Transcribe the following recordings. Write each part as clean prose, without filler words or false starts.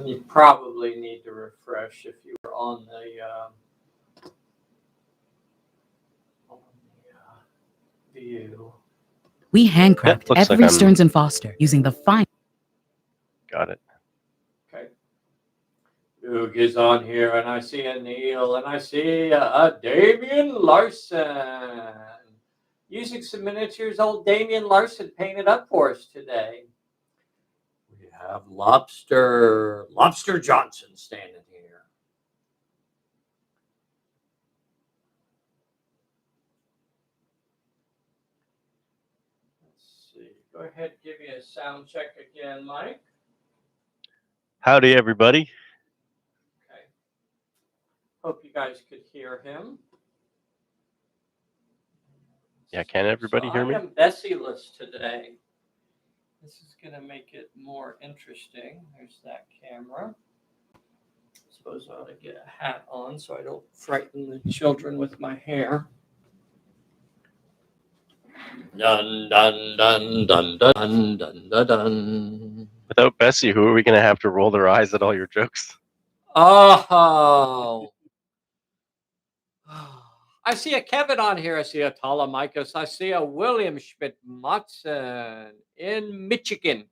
And you probably need to refresh if you were on the view. We handcraft every Stearns and Foster using the fine. Got it. Okay. Oog is on here, and I see a Neil, and I see a Damian Larson. Using some miniatures, old Damian Larson painted up for us today. We have Lobster Johnson standing here. Let's see. Go ahead, give me a sound check again, Mike. Howdy, everybody. Okay. Hope you guys could hear him. Yeah, can everybody hear me? I am Bessie-less today. This is going to make it more interesting. There's that camera. I suppose I ought to get a hat on so I don't frighten the children with my hair. Dun, dun, dun, dun, dun, dun, dun, dun. Without Bessie, who are we going to have to roll their eyes at all your jokes? Oh. I see a Kevin on here. I see a Talamikos. I see a William Schmidt-Matson in Michigan.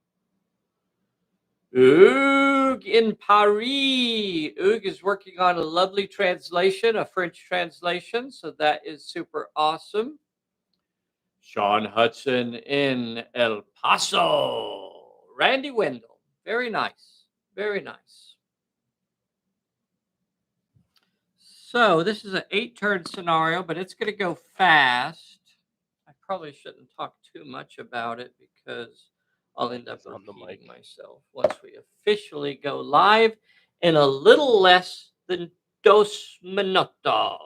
Oog in Paris. Oog is working on a lovely translation, a French translation. So that is super awesome. Sean Hudson in El Paso. Randy Wendell. Very nice. Very nice. So this is an 8-turn scenario, but it's going to go fast. I probably shouldn't talk too much about it because I'll end up repeating myself once we officially go live in a little less than 2 minutos.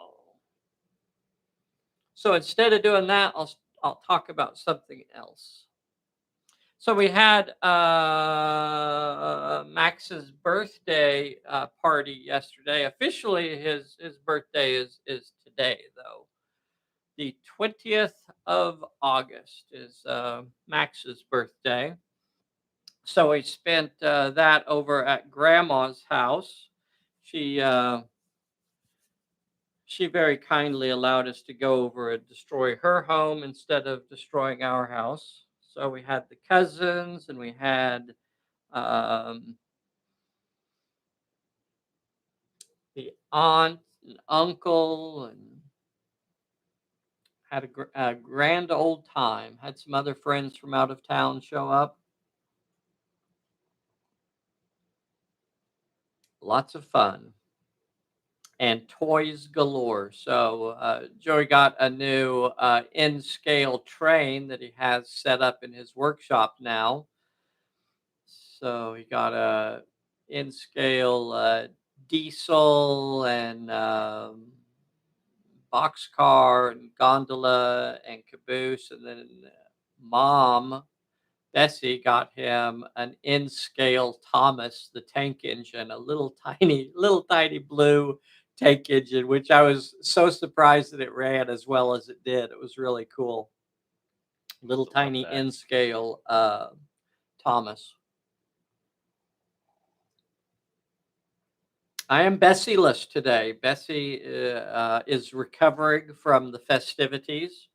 So instead of doing that, I'll talk about something else. So we had Max's birthday party yesterday. Officially, his birthday is today, though. The 20th of August is Max's birthday. So we spent that over at Grandma's house. She very kindly allowed us to go over and destroy her home instead of destroying our house. So we had the cousins and we had the aunt and uncle and had a grand old time. Had some other friends from out of town show up. Lots of fun. And toys galore. So Joey got a new N-scale train that he has set up in his workshop now. So he got a N-scale diesel and boxcar and gondola and caboose. And then Mom, Bessie, got him an N-scale Thomas, the tank engine, a little tiny blue tank engine, which I was so surprised that it ran as well as it did. It was really cool. Little tiny N-scale Thomas. I am Bessie-less today. Bessie is recovering from the festivities.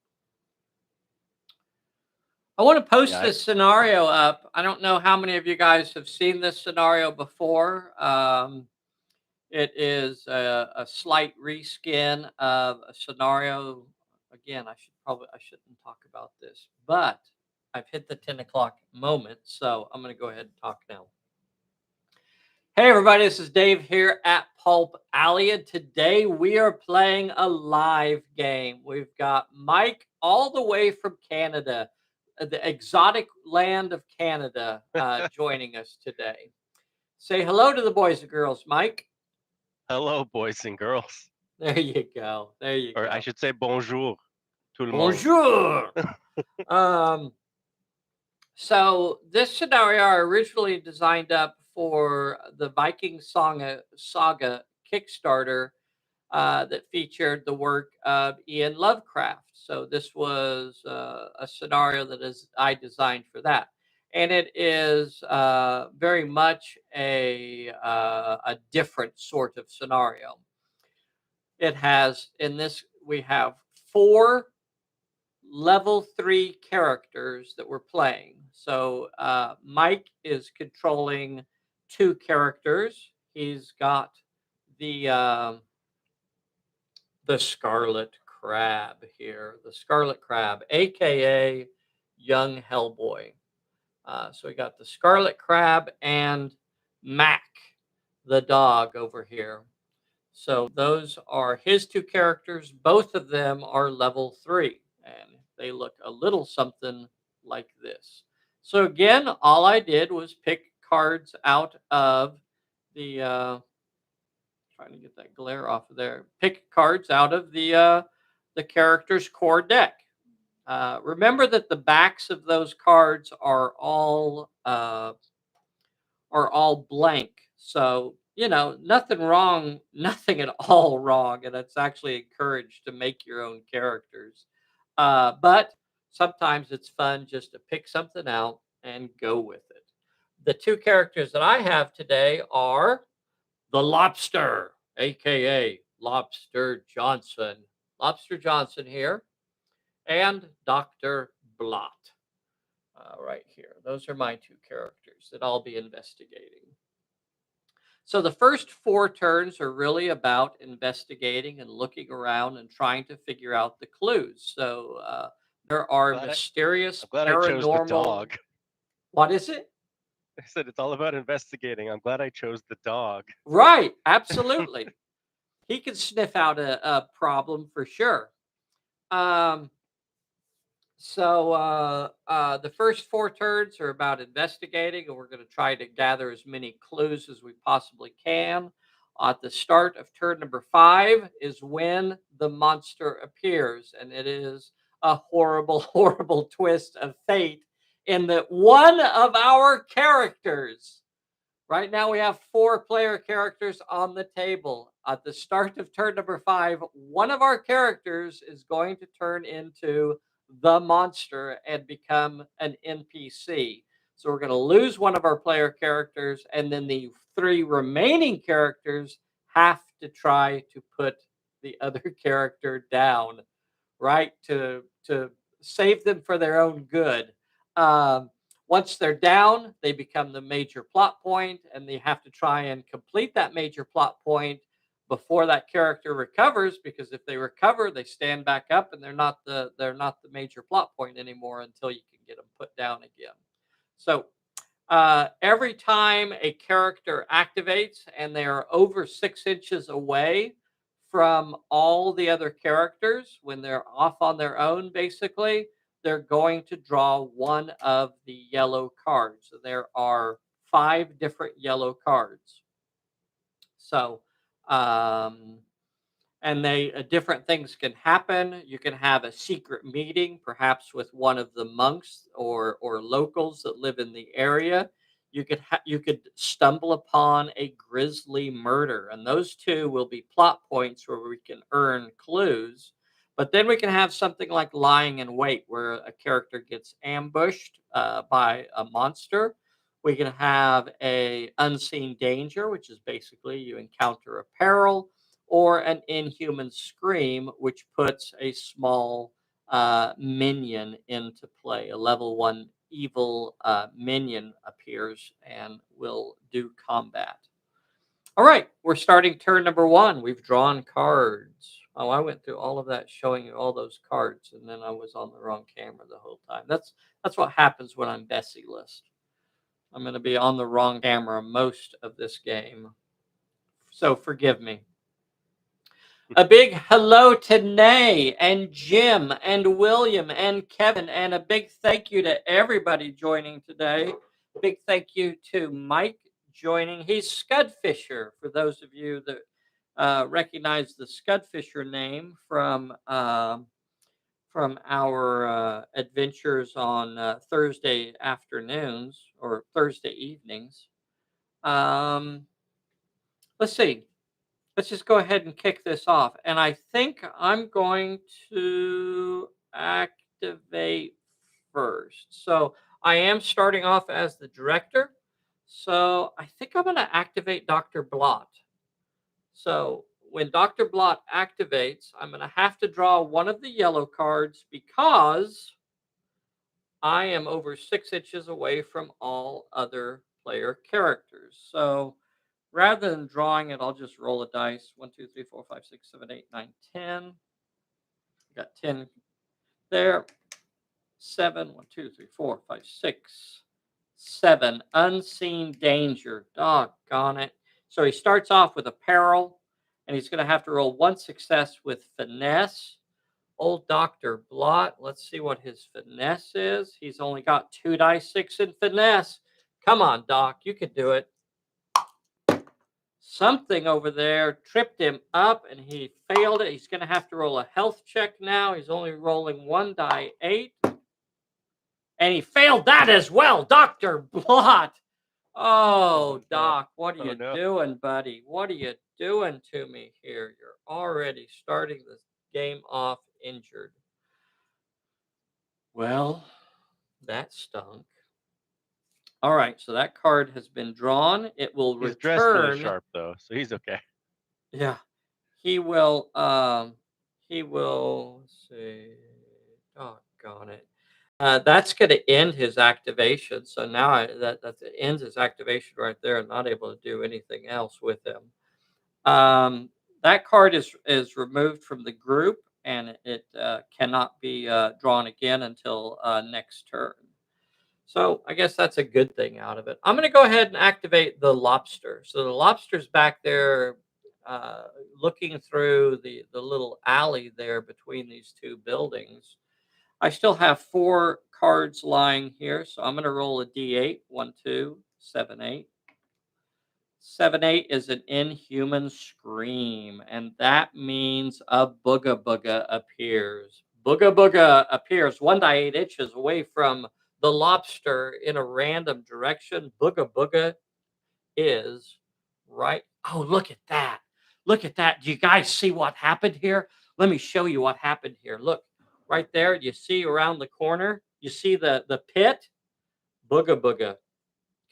I want to post this scenario up. I don't know how many of you guys have seen this scenario before. It is a slight reskin of a scenario. Again, I shouldn't talk about this, but I've hit the 10 o'clock moment, so I'm going to go ahead and talk now. Hey everybody, this is Dave here at Pulp Alley, and today we are playing a live game. We've got Mike all the way from Canada, the exotic land of Canada, joining us today. Say hello to the boys and girls, Mike. Hello, boys and girls. There you go. Or I should say bonjour. Tout le bonjour. So this scenario I originally designed up for the Viking Saga Kickstarter that featured the work of Ian Lovecraft. So this was a scenario that I designed for that. and it is very much a different sort of scenario. It has, in this, we have 4 level 3 characters that we're playing. So Mike is controlling 2 characters. He's got the Scarlet Crab here, the Scarlet Crab, aka Young Hellboy. So we got the Scarlet Crab and Mac, the dog, over here. So those are his 2 characters. Both of them are level 3, and they look a little something like this. So again, all I did was pick cards out of the trying to get that glare off of there. Pick cards out of the character's core deck. Remember that the backs of those cards are all blank. So, nothing wrong, nothing at all wrong. And it's actually encouraged to make your own characters. But sometimes it's fun just to pick something out and go with it. The 2 characters that I have today are the Lobster, aka Lobster Johnson. Lobster Johnson here, and Dr. Blot. Right here. Those are my 2 characters that I'll be investigating. So the first 4 turns are really about investigating and looking around and trying to figure out the clues. So there are mysterious, I'm glad I chose the paranormal. dog. What is it? I said it's all about investigating. I'm glad I chose the dog. Right. Absolutely. He can sniff out a problem for sure. So the first 4 turns are about investigating, and we're going to try to gather as many clues as we possibly can. At the start of turn number 5 is when the monster appears, and it is a horrible, horrible twist of fate in that one of our characters. Right now, we have 4 player characters on the table. At the start of turn number 5, one of our characters is going to turn into the monster and become an NPC. So we're going to lose one of our player characters, and then the 3 remaining characters have to try to put the other character down, right? To save them for their own good. Once they're down, they become the major plot point, and they have to try and complete that major plot point before that character recovers. Because if they recover, they stand back up, and they're not the major plot point anymore until you can get them put down again. So every time a character activates and they are over 6 inches away from all the other characters, when they're off on their own, basically, they're going to draw one of the yellow cards. So there are 5 different yellow cards. So, and they different things can happen. You can have a secret meeting, perhaps with one of the monks or locals that live in the area. You could stumble upon a grisly murder, and those 2 will be plot points where we can earn clues. But then we can have something like lying in wait, where a character gets ambushed by a monster. We can have a unseen danger, which is basically you encounter a peril, or an inhuman scream, which puts a small minion into play. A level 1 evil minion appears and will do combat. All right, we're starting turn number 1. We've drawn cards. Oh, I went through all of that showing you all those cards, and then I was on the wrong camera the whole time. That's what happens when I'm Bessie List. I'm going to be on the wrong camera most of this game, so forgive me. A big hello to Nay and Jim and William and Kevin, and a big thank you to everybody joining today. Big thank you to Mike joining. He's Scudfisher, for those of you that recognize the Scudfisher name from our adventures on Thursday afternoons or Thursday evenings. Let's see. Let's just go ahead and kick this off. And I think I'm going to activate first. So I am starting off as the director, so I think I'm going to activate Dr. Blot. So when Dr. Blot activates, I'm going to have to draw one of the yellow cards because I am over 6 inches away from all other player characters. So rather than drawing it, I'll just roll a dice. 1, 2, 3, 4, 5, 6, 7, 8, 9, 10. Got 10 there. 7, 1, 2, 3, 4, 5, 6, 7. Unseen danger. Doggone it. So he starts off with a peril, and he's going to have to roll 1 success with finesse. Old Dr. Blot, let's see what his finesse is. He's only got 2 dice 6 in finesse. Come on, Doc, you can do it. Something over there tripped him up and he failed it. He's going to have to roll a health check now. He's only rolling 1 die 8. And he failed that as well, Dr. Blot. Oh, Doc, what are you doing, buddy? What are you doing to me here? You're already starting this game off injured. Well, that stunk. All right, so that card has been drawn. It will return. He's dressed really sharp though, so he's okay. Yeah. He will let's see. Doggone it. That's going to end his activation. So now that ends his activation right there. I'm not able to do anything else with him. That card is removed from the group, and it cannot be drawn again until next turn. So I guess that's a good thing out of it. I'm going to go ahead and activate the lobster. So the lobster's back there looking through the little alley there between these 2 buildings. I still have 4 cards lying here, so I'm going to roll a d8. 1, 2, 7, 8. 7, 8 is an inhuman scream, and that means a booga booga appears. Booga booga appears 1 die 8 inches away from the lobster in a random direction. Booga booga is right. Oh, look at that. Look at that. Do you guys see what happened here? Let me show you what happened here. Look right there. You see around the corner, you see the pit. Booga booga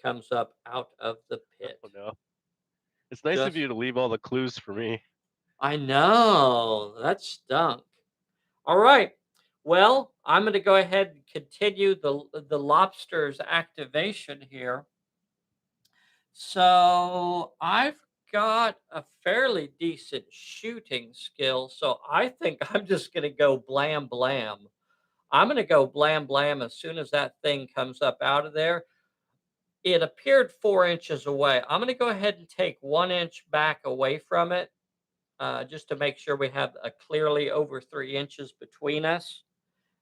comes up out of the pit. Oh, no. It's nice of you to leave all the clues for me. I know. That stunk. All right. Well, I'm going to go ahead and continue the lobster's activation here. So I've got a fairly decent shooting skill. So I think I'm just going to go blam blam. I'm going to go blam blam as soon as that thing comes up out of there. It appeared 4 inches away. I'm going to go ahead and take 1 inch back away from it just to make sure we have a clearly over 3 inches between us.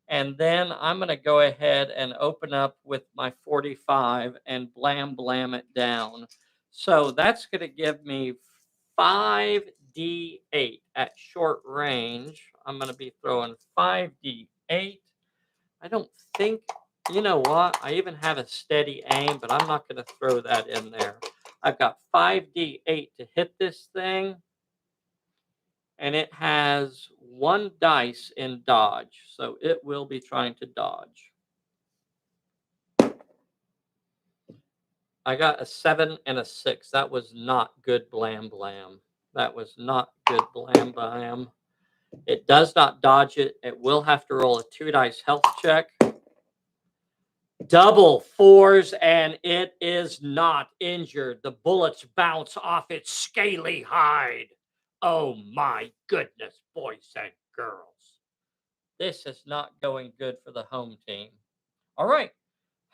And then I'm going to go ahead and open up with my 45 and blam blam it down. So that's going to give me 5d8 at short range. I'm going to be throwing 5d8. I don't think, you know what? I even have a steady aim, but I'm not going to throw that in there. I've got 5d8 to hit this thing. And it has 1 dice in dodge, so it will be trying to dodge. I got a 7 and a 6. That was not good blam blam. That was not good blam blam. It does not dodge it. It will have to roll a 2 dice health check. Double 4s, and it is not injured. The bullets bounce off its scaly hide. Oh my goodness, boys and girls. This is not going good for the home team. All right.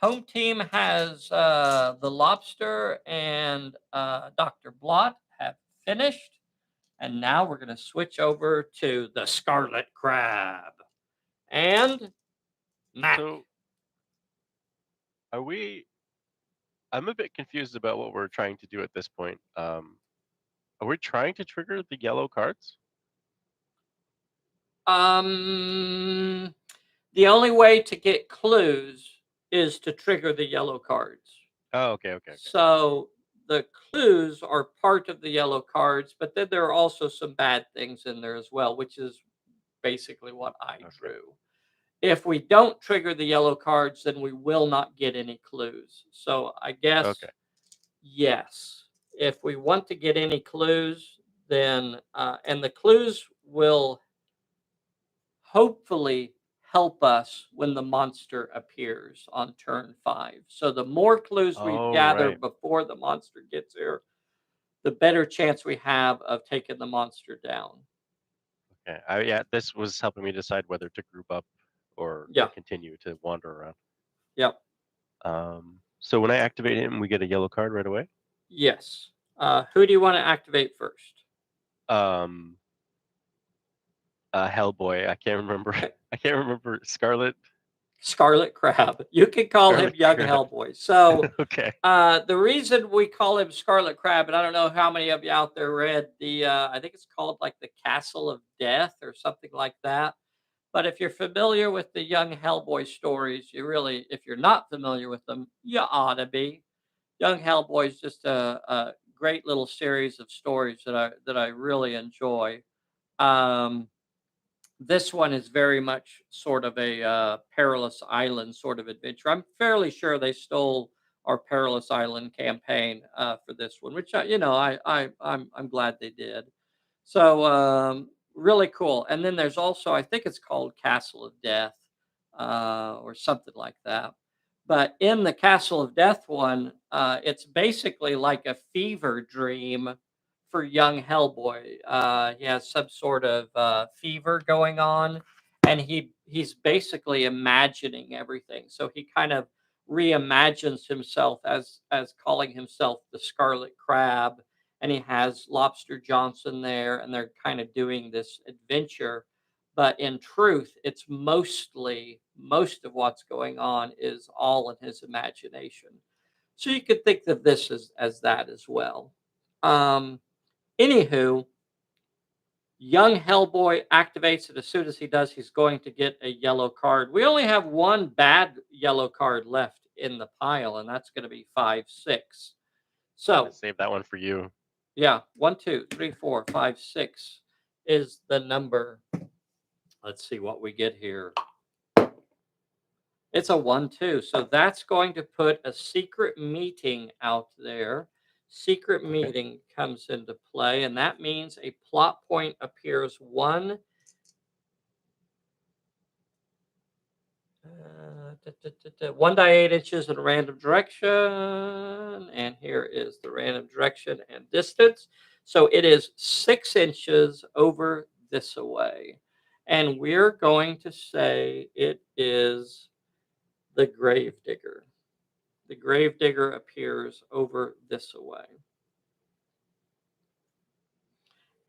Home team has the lobster and Dr. Blot have finished. And now we're going to switch over to the scarlet crab. And Mac. So I'm a bit confused about what we're trying to do at this point. Are we trying to trigger the yellow cards? The only way to get clues is to trigger the yellow cards. Oh, okay. So the clues are part of the yellow cards, but then there are also some bad things in there as well, which is basically what I drew. If we don't trigger the yellow cards, then we will not get any clues. So I guess yes. If we want to get any clues, then and the clues will hopefully help us when the monster appears on turn 5. So the more clues we Oh, gather right. before the monster gets here, the better chance we have of taking the monster down. Okay. Yeah, this was helping me decide whether to group up or Yeah. continue to wander around. Yep. So when I activate him, we get a yellow card right away. Yes. Who do you want to activate first? Hellboy. I can't remember. I can't remember. Scarlet Crab. You can call him Scarlet Young Crab. Hellboy. So Okay. the reason we call him Scarlet Crab, and I don't know how many of you out there read the, I think it's called like the Castle of Death or something like that. But if you're familiar with the Young Hellboy stories, you really, if you're not familiar with them, you ought to be. Young Hellboy is just a great little series of stories that I really enjoy. Um, this one is very much sort of a perilous island sort of adventure. I'm fairly sure they stole our perilous island campaign for this one, which I'm glad they did. So really cool. And then there's also, I think it's called Castle of Death or something like that. But in the Castle of Death one, it's basically like a fever dream for young Hellboy. He has some sort of fever going on, and he's basically imagining everything. So he kind of reimagines himself as calling himself the Scarlet Crab, and he has Lobster Johnson there, and they're kind of doing this adventure. But in truth, it's most of what's going on is all in his imagination. So you could think of this as that as well. Um, Anywho, young Hellboy activates it. As soon as he does, he's going to get a yellow card. We only have one bad yellow card left in the pile, and that's going to be 5, 6. So Save that one for you. yeah, 1, 2, 3, 4, 5, 6 is the number. Let's see what we get here. It's a 1, 2. So that's going to put a secret meeting out there. Secret meeting comes into play, and that means a plot point appears 1 1.8 inches in a random direction, and here is the random direction and distance. So it is 6 inches over this away, and we're going to say it is the Gravedigger. The Gravedigger appears over this away.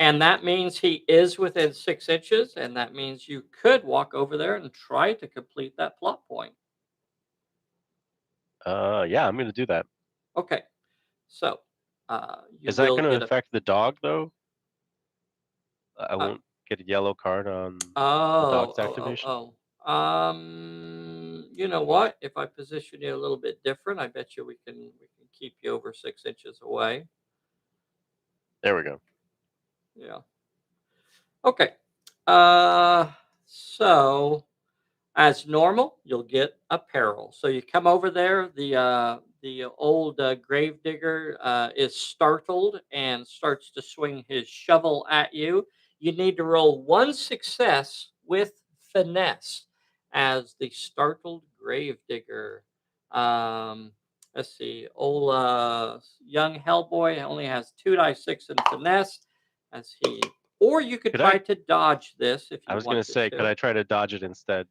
And that means he is within 6 inches, and that means you could walk over there and try to complete that plot point. Yeah, I'm gonna do that. Okay, so you Is that will going to get affect the dog though? I a. won't get a yellow card on the Oh, dog's oh, oh, activation. oh. You know what? If I position you a little bit different, I bet you we can keep you over 6 inches away. There we go. Yeah. Okay. So as normal, you'll get a peril. So you come over there. The old gravedigger is startled and starts to swing his shovel at you. You need to roll 1 success with finesse as the startled gravedigger. Um, let's see, old young Hellboy only has 2 die 6 in finesse as he. Or you could try to dodge this if you I was going to wanted say, to. could I try to dodge it instead?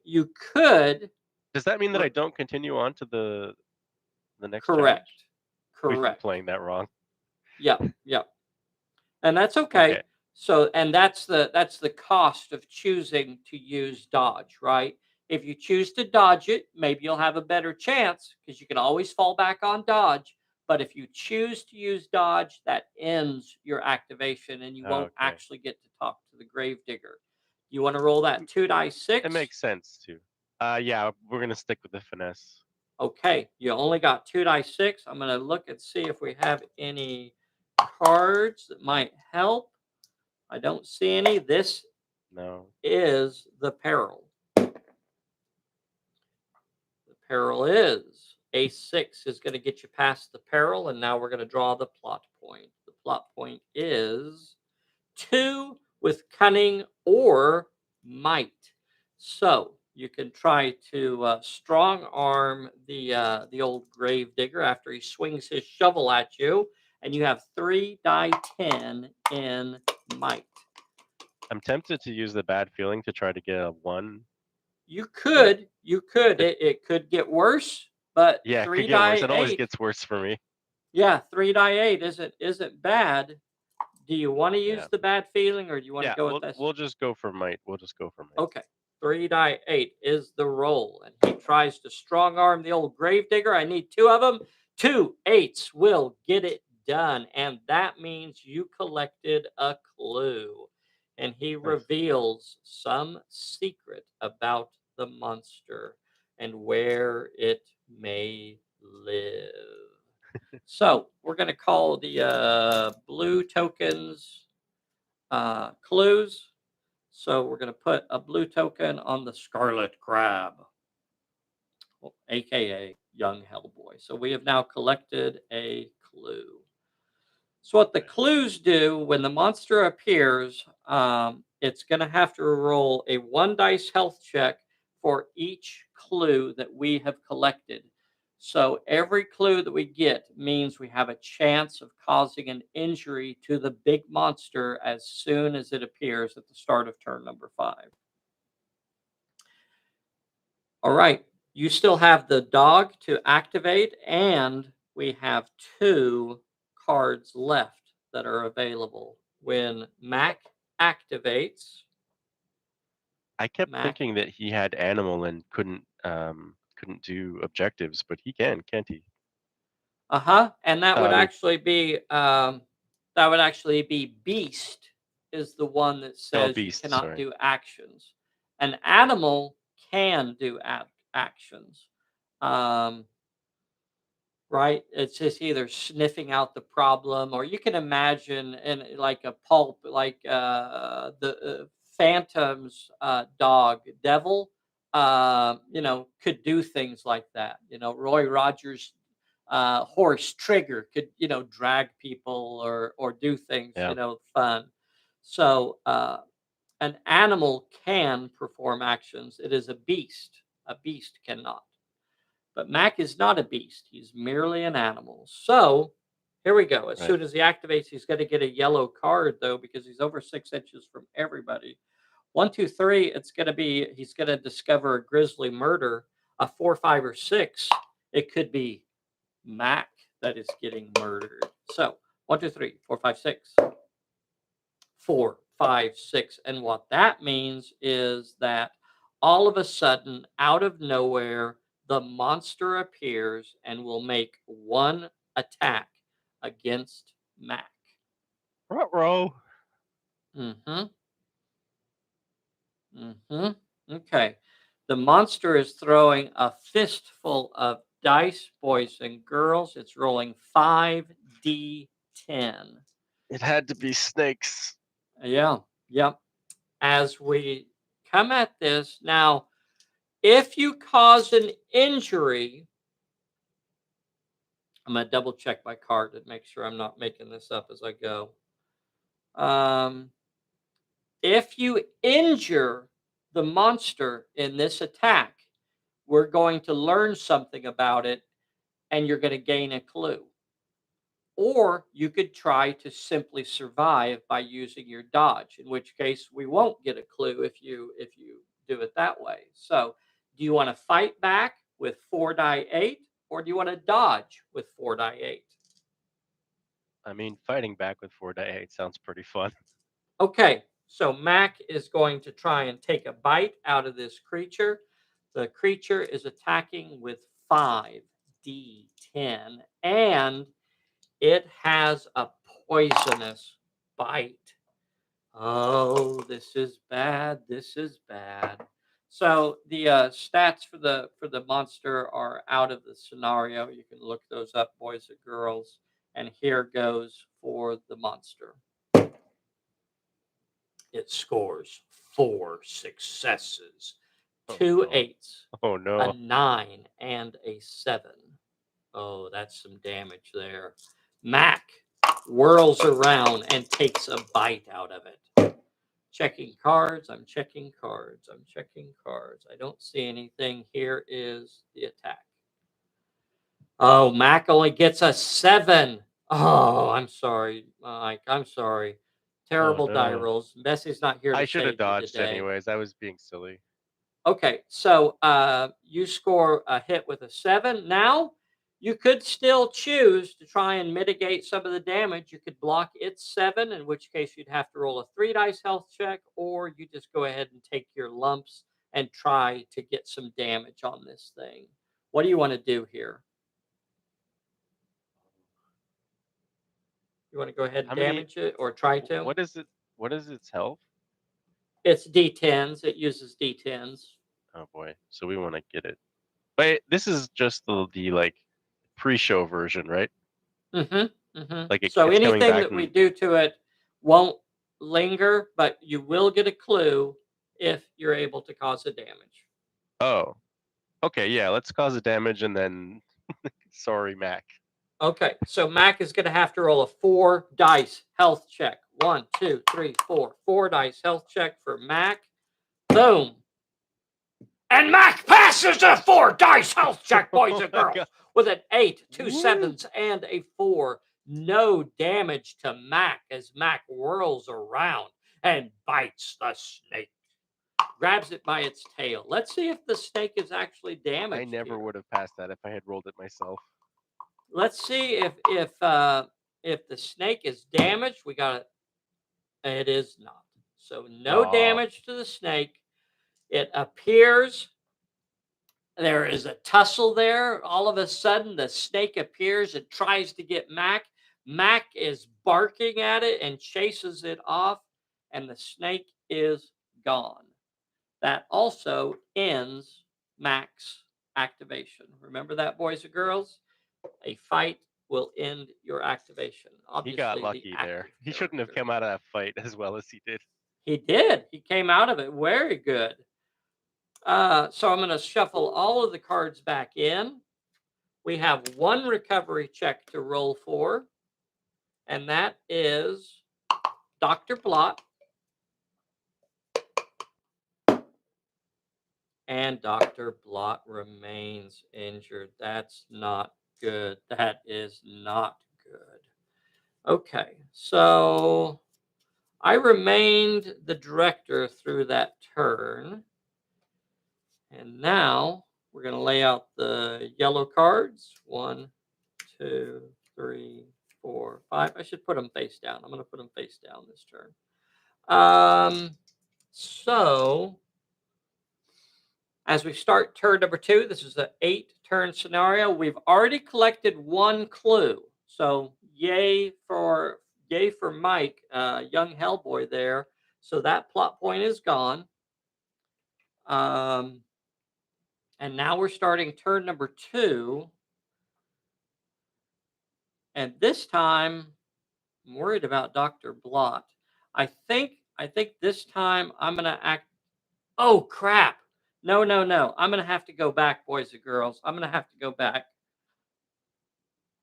You could. Does that mean that I don't continue on to the next Correct. challenge? Correct. We've been playing that wrong. Yep. Yep. And that's okay. So, and that's the cost of choosing to use dodge, right? If you choose to dodge it, maybe you'll have a better chance because you can always fall back on dodge. But if you choose to use dodge, that ends your activation and you won't actually get to talk to the gravedigger. You want to roll that 2 die 6? It makes sense too. Yeah, we're gonna stick with the finesse. Okay, you only got 2 die 6. I'm gonna look and see if we have any cards that might help. I don't see any. This No. is the peril. peril is. A6 is going to get you past the peril, and now we're going to draw the plot point. The plot point is 2 with cunning or might. So you can try to strong arm the old grave digger after he swings his shovel at you, and you have 3 die 10 in might. I'm tempted to use the bad feeling to try to get a 1. You could. It could get worse, but Yeah, it 3 could get worse. die It always 8. gets worse for me. Yeah, 3 die 8 isn't bad. Do you want to use Yeah. the bad feeling, or do you want Yeah, to go with this? we'll just go for might. We'll just go for might. Okay. 3 die 8 is the roll, and he tries to strong arm the old gravedigger. I need 2 of them. 2 8s will get it done, and that means you collected a clue. And he Nice. reveals some secret about the monster and where it may live. So we're going to call the blue tokens clues. So we're going to put a blue token on the scarlet crab, aka young Hellboy. So we have now collected a clue. So what the clues do when the monster appears, it's going to have to roll a 1 dice health check for each clue that we have collected. So every clue that we get means we have a chance of causing an injury to the big monster as soon as it appears at the start of turn number 5. All right. You still have the dog to activate, and we have 2 cards left that are available. When Mac activates, I kept Mac, thinking that he had animal and couldn't do objectives, but he can, can't he? and that Oh, would I mean, actually be Beast is the one that says you beast. cannot Sorry. do actions. An animal can do actions. Um, right? It's just either sniffing out the problem, or you can imagine in like a pulp, like the Phantom's dog, Devil, could do things like that. Roy Rogers' horse, Trigger, could, drag people or do things, Yeah. fun. So an animal can perform actions. It is a beast. A beast cannot. But Mac is not a beast. He's merely an animal. So here we go. As Right. soon as he activates, he's going to get a yellow card, though, because he's over 6 inches from everybody. 1, 2, 3. He's going to discover a grisly murder. A 4, 5, or 6. It could be Mac that is getting murdered. So 1, 2, 3, 4, 5, 6. 4, 5, 6. And what that means is that all of a sudden, out of nowhere, the monster appears and will make 1 attack against Mac. Ruh-roh. Mm-hmm. Mm-hmm. Okay. The monster is throwing a fistful of dice, boys and girls. It's rolling 5d10. It had to be snakes. Yeah. Yep. As we come at this now, if you cause an injury, I'm going to double check my card to make sure I'm not making this up as I go. If you injure the monster in this attack, we're going to learn something about it, and you're going to gain a clue. Or you could try to simply survive by using your dodge, in which case we won't get a clue if you do it that way. So, do you want to fight back with 4 die 8, or do you want to dodge with 4 die 8? I mean, fighting back with 4 die 8 sounds pretty fun. Okay, so Mac is going to try and take a bite out of this creature. The creature is attacking with 5d10, and it has a poisonous bite. Oh, this is bad. This is bad. So the stats for the monster are out of the scenario. You can look those up, boys and girls. And here goes for the monster. It scores 4 successes Oh, two no. eights, Oh, a no. 9, and a 7. Oh, that's some damage there. Mac whirls around and takes a bite out of it. Checking cards. I'm checking cards. I'm checking cards. I don't see anything. Here is the attack. Oh, Mac only gets a 7. Oh, I'm sorry, Mike. I'm sorry. Oh, Terrible die no. rolls. Bessie's not here I to should have save you dodged today. anyways. I was being silly. Okay, so you score a hit with a 7. Now you could still choose to try and mitigate some of the damage. You could block its 7, in which case you'd have to roll a 3 dice health check, or you just go ahead and take your lumps and try to get some damage on this thing. What do you want to do here? You want to go ahead and How many? damage it or try to? What is it? What is its health? It's D10s. It uses D10s. Oh boy. So we want to get it. But this is just the like pre-show version, right? Like So it's coming anything back that we and do to it won't linger, but you will get a clue if you're able to cause a damage. oh. Okay, yeah, let's cause the damage and then sorry, Mac. Okay, so Mac is going to have to roll a 4 dice health check. 1, 2, 3, 4. 4 dice health check for Mac. Boom. And Mac passes the 4 dice health check, boys and girls, with an 8, 2 7s, and a 4. No damage to Mac as Mac whirls around and bites the snake. Grabs it by its tail. Let's see if the snake is actually damaged. I never here. would have passed that if I had rolled it myself. Let's see if the snake is damaged. We got it. It is not. So no damage to the snake. It appears there is a tussle there. All of a sudden, the snake appears and tries to get Mac. Mac is barking at it and chases it off, and the snake is gone. That also ends Mac's activation. Remember that, boys and girls? A fight will end your activation. Obviously, He got lucky there. He shouldn't have come out of that fight as well as he did. He did. He came out of it very good. So I'm going to shuffle all of the cards back in. We have one recovery check to roll for, and that is Dr. Blot. And Dr. Blot remains injured. That's not good. That is not good. Okay, so I remained the director through that turn. And now we're going to lay out the yellow cards. 1, 2, 3, 4, 5. I should put them face down. I'm going to put them face down this turn. So as we start turn number 2, this is an 8-turn scenario. We've already collected one clue. So yay for Mike, young Hellboy there. So that plot point is gone. And now we're starting turn number 2. And this time, I'm worried about Dr. Blot. I think this time I'm going to act. Oh, crap. No. I'm going to have to go back, boys and girls. I'm going to have to go back.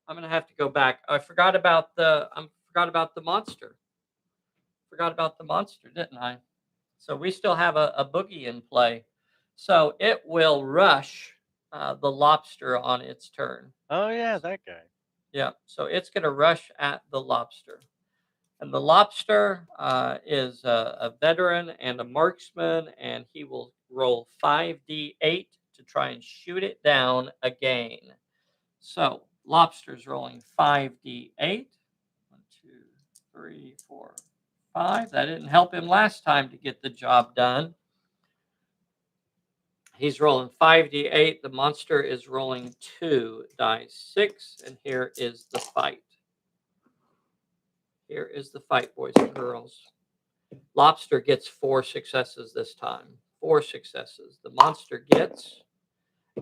I forgot about the monster. Forgot about the monster, didn't I? So we still have a boogie in play. So it will rush the lobster on its turn. Oh yeah, that guy. Yeah, so it's going to rush at the lobster. And the lobster is a veteran and a marksman, and he will roll 5d8 to try and shoot it down again. So lobster's rolling 5d8. 1, 2, 3, 4, 5. That didn't help him last time to get the job done. He's rolling 5d8. The monster is rolling 2 dice 6, and here is the fight. Here is the fight, boys and girls. Lobster gets 4 successes this time. 4 successes. The monster gets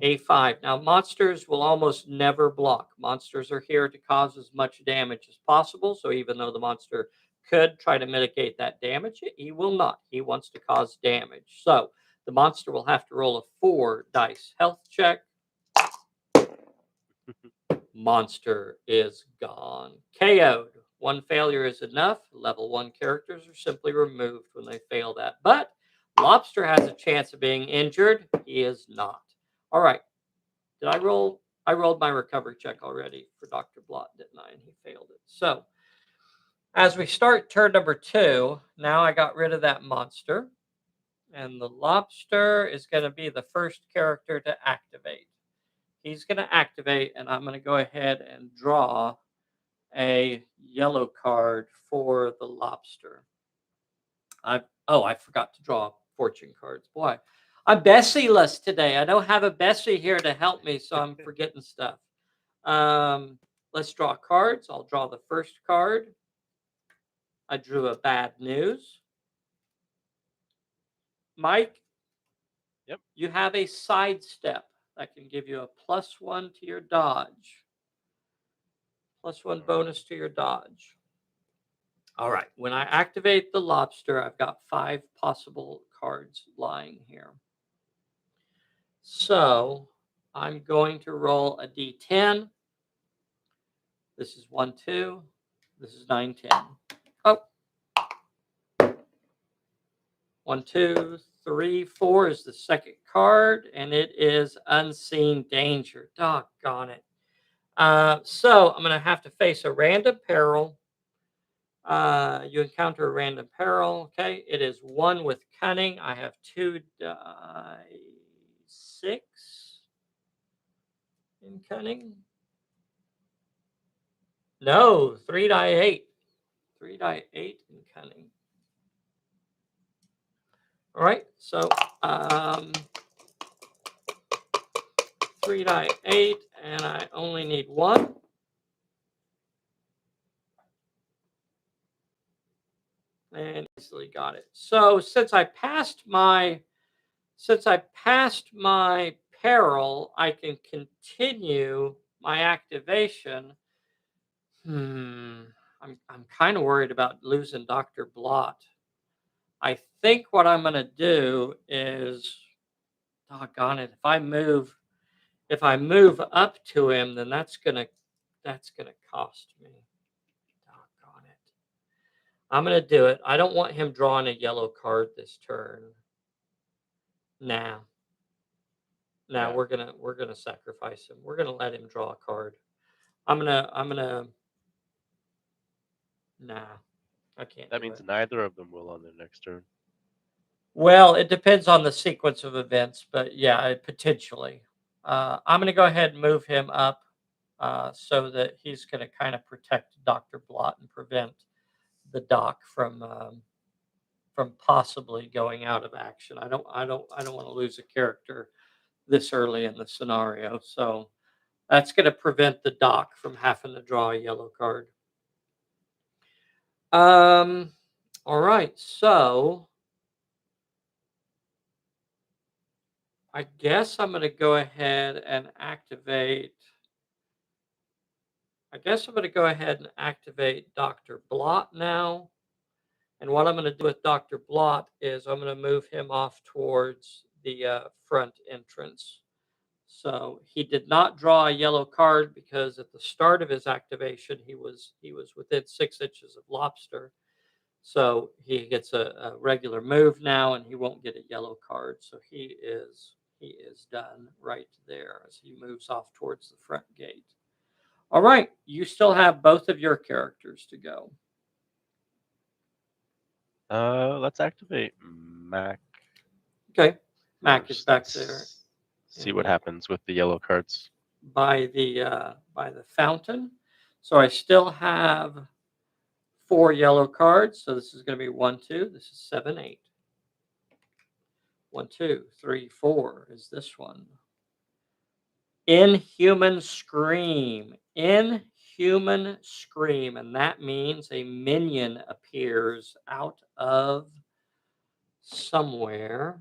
a 5. Now, monsters will almost never block. Monsters are here to cause as much damage as possible. So even though the monster could try to mitigate that damage, he will not. He wants to cause damage. So The monster will have to roll a 4 dice health check. Monster is gone. KO'd. 1 failure is enough. Level 1 characters are simply removed when they fail that. But Lobster has a chance of being injured. He is not. All right. Did I roll? I rolled my recovery check already for Dr. Blott, didn't I? And he failed it. So as we start turn number 2, now I got rid of that monster. And the Lobster is going to be the first character to activate. He's going to activate, and I'm going to go ahead and draw a yellow card for the Lobster. I forgot to draw fortune cards. Boy, I'm Bessie-less today. I don't have a Bessie here to help me, so I'm forgetting stuff. Let's draw cards. I'll draw the first card. I drew a bad news. Mike, Yep. You have a sidestep that can give you a +1 to your dodge. +1 bonus to your dodge. All right. When I activate the Lobster, I've got 5 possible cards lying here. So I'm going to roll a d10. This is 1, 2. This is 9, 10. Oh. 1, 2, 3, 4 is the second card, and it is Unseen Danger. Doggone it. So I'm going to have to face a random peril. You encounter a random peril. Okay, it is 1 with cunning. I have 2 die 6 in cunning. No, 3 die 8. 3 die 8 in cunning. All right, so 3 die 8, and I only need 1. And easily got it. So since I passed my peril, I can continue my activation. I'm kind of worried about losing Dr. Blott. I think what I'm going to do is, doggone it, if I move up to him, then that's gonna cost me. Doggone it. I'm gonna do it. I don't want him drawing a yellow card this turn. Nah. Now we're gonna sacrifice him. We're gonna let him draw a card. I'm gonna. Nah, I can't. That means neither of them will on their next turn. Well, it depends on the sequence of events, but yeah, potentially. I'm gonna go ahead and move him up so that he's gonna kind of protect Dr. Blott and prevent the doc from possibly going out of action. I don't want to lose a character this early in the scenario. So that's going to prevent the doc from having to draw a yellow card. All right. So I guess I'm going to go ahead and activate. Dr. Blott now. And what I'm going to do with Dr. Blott is I'm going to move him off towards the front entrance. So he did not draw a yellow card because at the start of his activation, he was within 6 inches of Lobster. So he gets a regular move now, and he won't get a yellow card. So he is done right there as he moves off towards the front gate. All right, you still have both of your characters to go. Let's activate Mac. Okay, Mac is back there. See what happens with the yellow cards by the fountain. So I still have 4 yellow cards. So this is going to be 1, 2. This is 7, 8. 1, 2, 3, 4 is this one. Inhuman Scream. Inhuman Scream. And that means a minion appears out of somewhere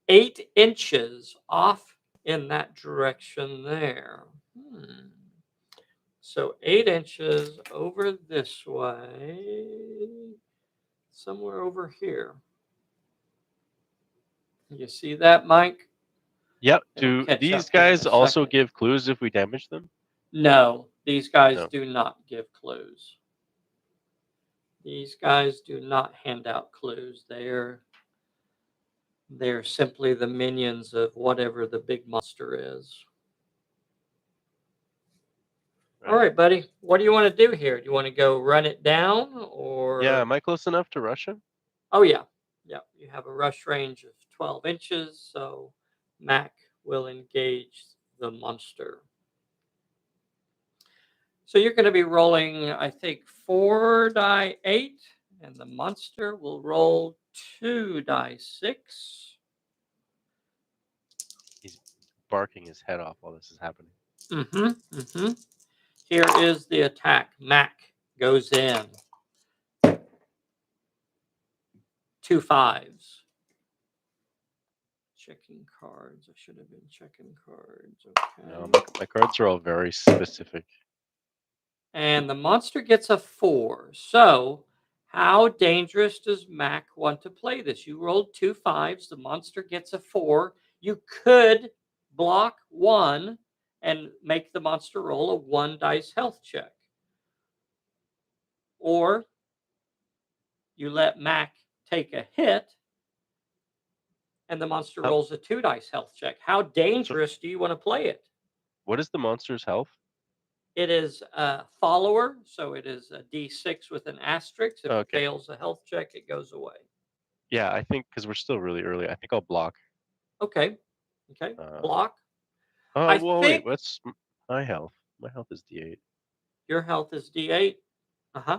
8 inches off in that direction there. So 8 inches over this way, somewhere over here. You see that, Mike? Yep. It'll Do catch these up here in guys a also second. give clues if we damage them? No, these guys No. do not give clues. These guys do not hand out clues. They're simply the minions of whatever the big monster is. All right, buddy. What do you want to do here? Do you want to go run it down or? Yeah, am I close enough to rush him? Oh, yeah. Yeah. You have a rush range of 12 inches. So Mac will engage the monster. So you're going to be rolling, I think, 4 die 8, and the monster will roll 2 die 6. He's barking his head off while this is happening. Here is the attack. Mac goes in. 2 5s. Checking cards. I should have been checking cards. Okay. No, my cards are all very specific. And the monster gets a 4. So, how dangerous does Mac want to play this? You rolled 2 5s. The monster gets a 4. You could block 1 and make the monster roll a 1 dice health check. Or you let Mac take a hit and the monster rolls a 2 dice health check. How dangerous do you want to play it? What is the monster's health? It is a follower, so it is a D6 with an asterisk. If it fails a health check, it goes away. Yeah, I think because we're still really early, I think I'll block. Okay. Block. Oh, wait. What's my health? My health is D8. Your health is D8.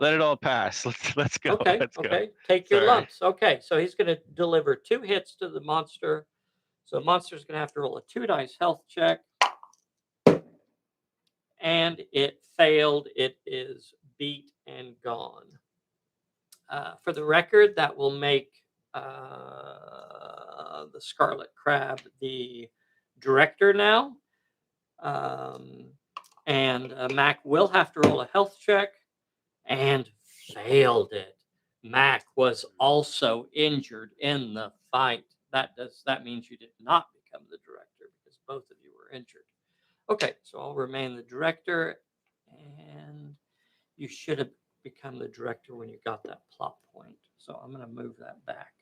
Let it all pass. Let's go. Okay. Let's go. Take your lumps. Okay. So he's going to deliver 2 hits to the monster. So the monster's going to have to roll a 2 dice health check. And it failed. It is beat and gone. For the record, that will make the Scarlet Crab the director now. And Mac will have to roll a health check and failed it. Mac was also injured in the fight. That means you did not become the director because both of you were injured. Okay, so I'll remain the director, and you should have become the director when you got that plot point. So I'm going to move that back.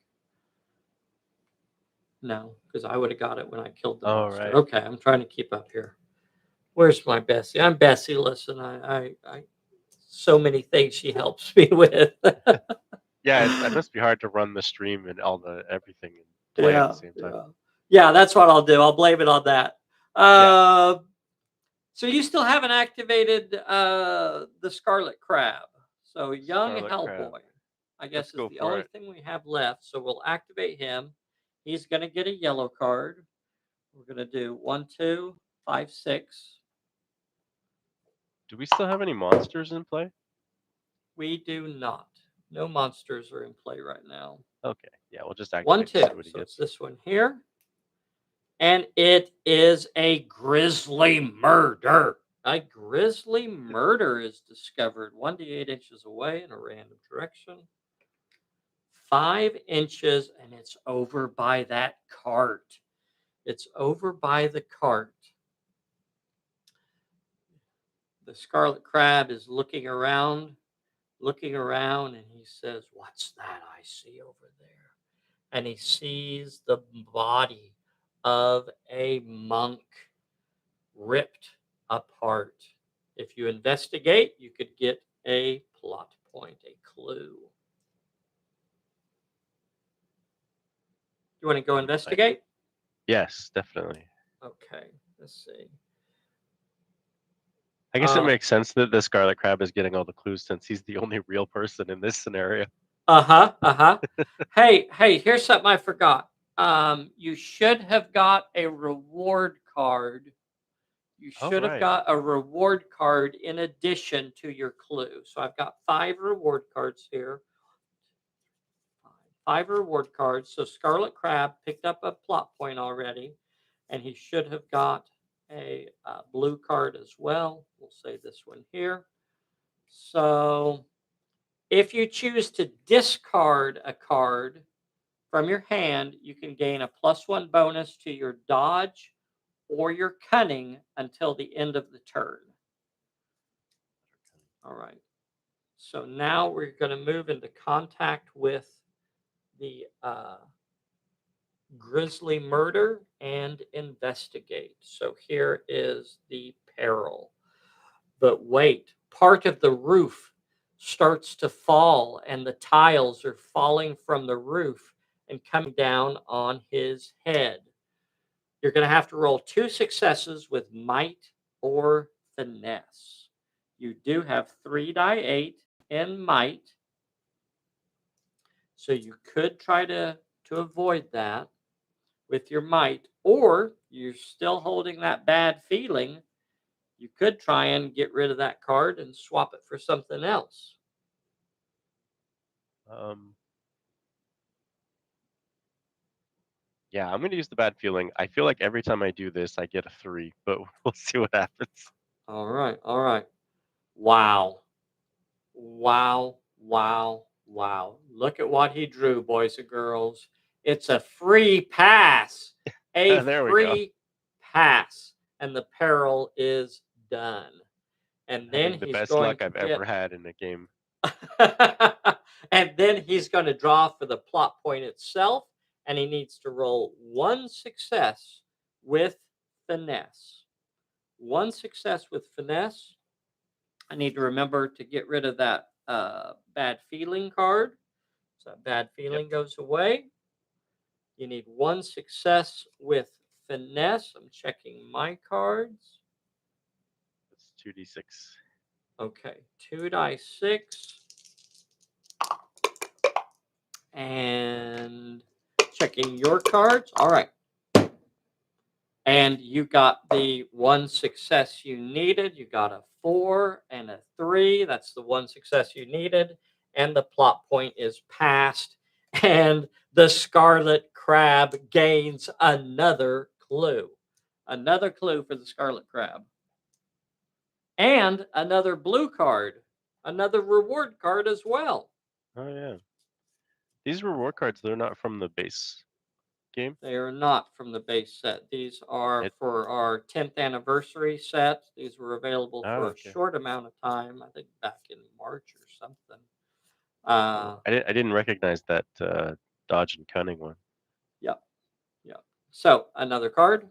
No, because I would have got it when I killed the monster. Right. Okay, I'm trying to keep up here. Where's my Bessie? I'm Bessie. Listen, I so many things she helps me with. Yeah, it must be hard to run the stream and everything and play at the same time. Yeah, that's what I'll do. I'll blame it on that. So you still haven't activated the Scarlet Crab. So young Hellboy, I guess, is the only thing we have left. So we'll activate him. He's going to get a yellow card. We're going to do 1, 2, 5, 6. Do we still have any monsters in play? We do not. No monsters are in play right now. Okay. Yeah, we'll just activate 1, 2. So it's this one here. And it is a grisly murder. A grisly murder is discovered 1 to 8 inches away in a random direction. 5 inches, and it's over by that cart. It's over by the cart. The Scarlet Crab is looking around, and he says, "What's that I see over there?" And he sees the body of a monk ripped apart. If you investigate, you could get a plot point, a clue. You want to go investigate? Yes, definitely. Okay, let's see. I guess it makes sense that the Scarlet Crab is getting all the clues since he's the only real person in this scenario. Hey, here's something I forgot. You should have got a reward card. You should have got a reward card in addition to your clue. So I've got 5 reward cards here. 5 reward cards. So Scarlet Crab picked up a plot point already, and he should have got a blue card as well. We'll say this one here. So if you choose to discard a card from your hand, you can gain a +1 bonus to your dodge or your cunning until the end of the turn. All right. So now we're going to move into contact with the grisly murder and investigate. So here is the peril. But wait, part of the roof starts to fall, and the tiles are falling from the roof and coming down on his head. You're going to have to roll 2 successes with might or finesse. You do have 3 die 8 in might, so you could try to avoid that with your might, or you're still holding that bad feeling. You could try and get rid of that card and swap it for something else. Yeah, I'm gonna use the bad feeling. I feel like every time I do this, I get a 3, but we'll see what happens. All right, all right. Wow. Wow, wow, wow. Look at what he drew, boys and girls. It's a free pass. A There we go. free pass. And the peril is done. And then Having the he's best going luck to I've ever had in a game. and then he's going to draw for the plot point itself, and he needs to roll 1 success with finesse. 1 success with finesse. I need to remember to get rid of that bad feeling card. So that bad feeling goes away. You need 1 success with finesse. I'm checking my cards. It's 2d6. Okay, 2 die 6. And checking your cards. All right. And you got the 1 success you needed. You got a 4 and a 3. That's the 1 success you needed. And the plot point is passed. And the Scarlet Crab gains another clue. Another clue for the Scarlet Crab. And another blue card. Another reward card as well. Oh, yeah. These reward cards, they're not from the base game? They are not from the base set. These are for our 10th anniversary set. These were available for a short amount of time, I think back in March or something. I didn't recognize that dodge and cunning one. Yep. Yep. So another card.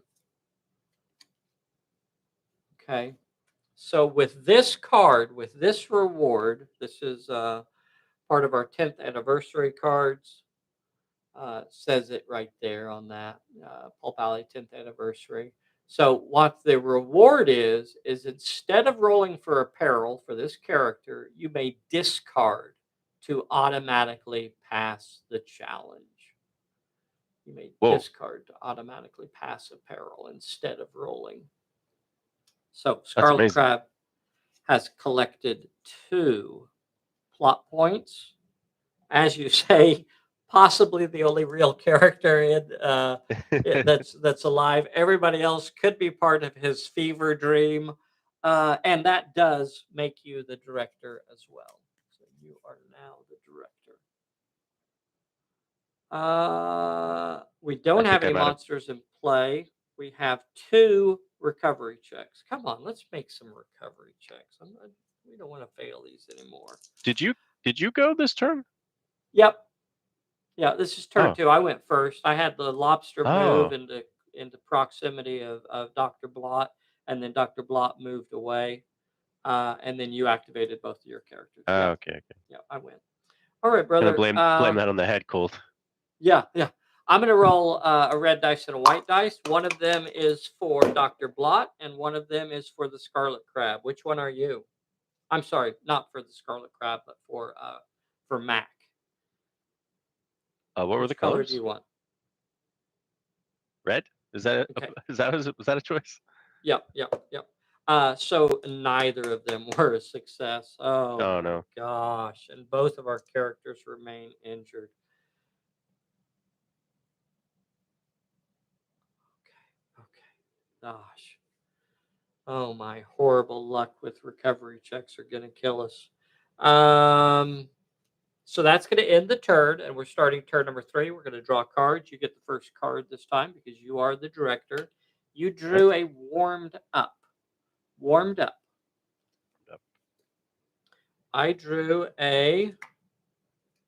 Okay. So with this card, with this reward, this is part of our 10th anniversary cards. Says it right there on that Pulp Alley 10th anniversary. So what the reward is instead of rolling for a peril for this character, you may discard to automatically pass the challenge. You may discard to automatically pass a peril instead of rolling. So Scarlet Crab has collected 2 plot points. As you say, possibly the only real character in that's alive. Everybody else could be part of his fever dream, and that does make you the director as well. So you are now the director. We don't have any monsters in play. We have 2 recovery checks. Come on, let's make some recovery checks. We don't want to fail these anymore. Did you go this turn? Yep. Yeah, this is turn 2. I went first. I had the lobster move into proximity of Dr. Blot, and then Dr. Blot moved away, and then you activated both of your characters. Okay. Yeah, I win. All right, brother. Blame that on the head cold. Yeah. I'm going to roll a red dice and a white dice. One of them is for Dr. Blot, and one of them is for the Scarlet Crab. Which one are you? I'm sorry, not for the Scarlet Crab, but for Mac. What were the colors? Color do you want? Red? Is that was that a choice? Yep. So neither of them were a success. Oh no, gosh! And both of our characters remain injured. Okay. Gosh. Oh my horrible luck with recovery checks are gonna kill us. So that's going to end the turn, and we're starting turn number 3. We're going to draw cards. You get the first card this time because you are the director. You drew a warmed up. Warmed up. Yep. I drew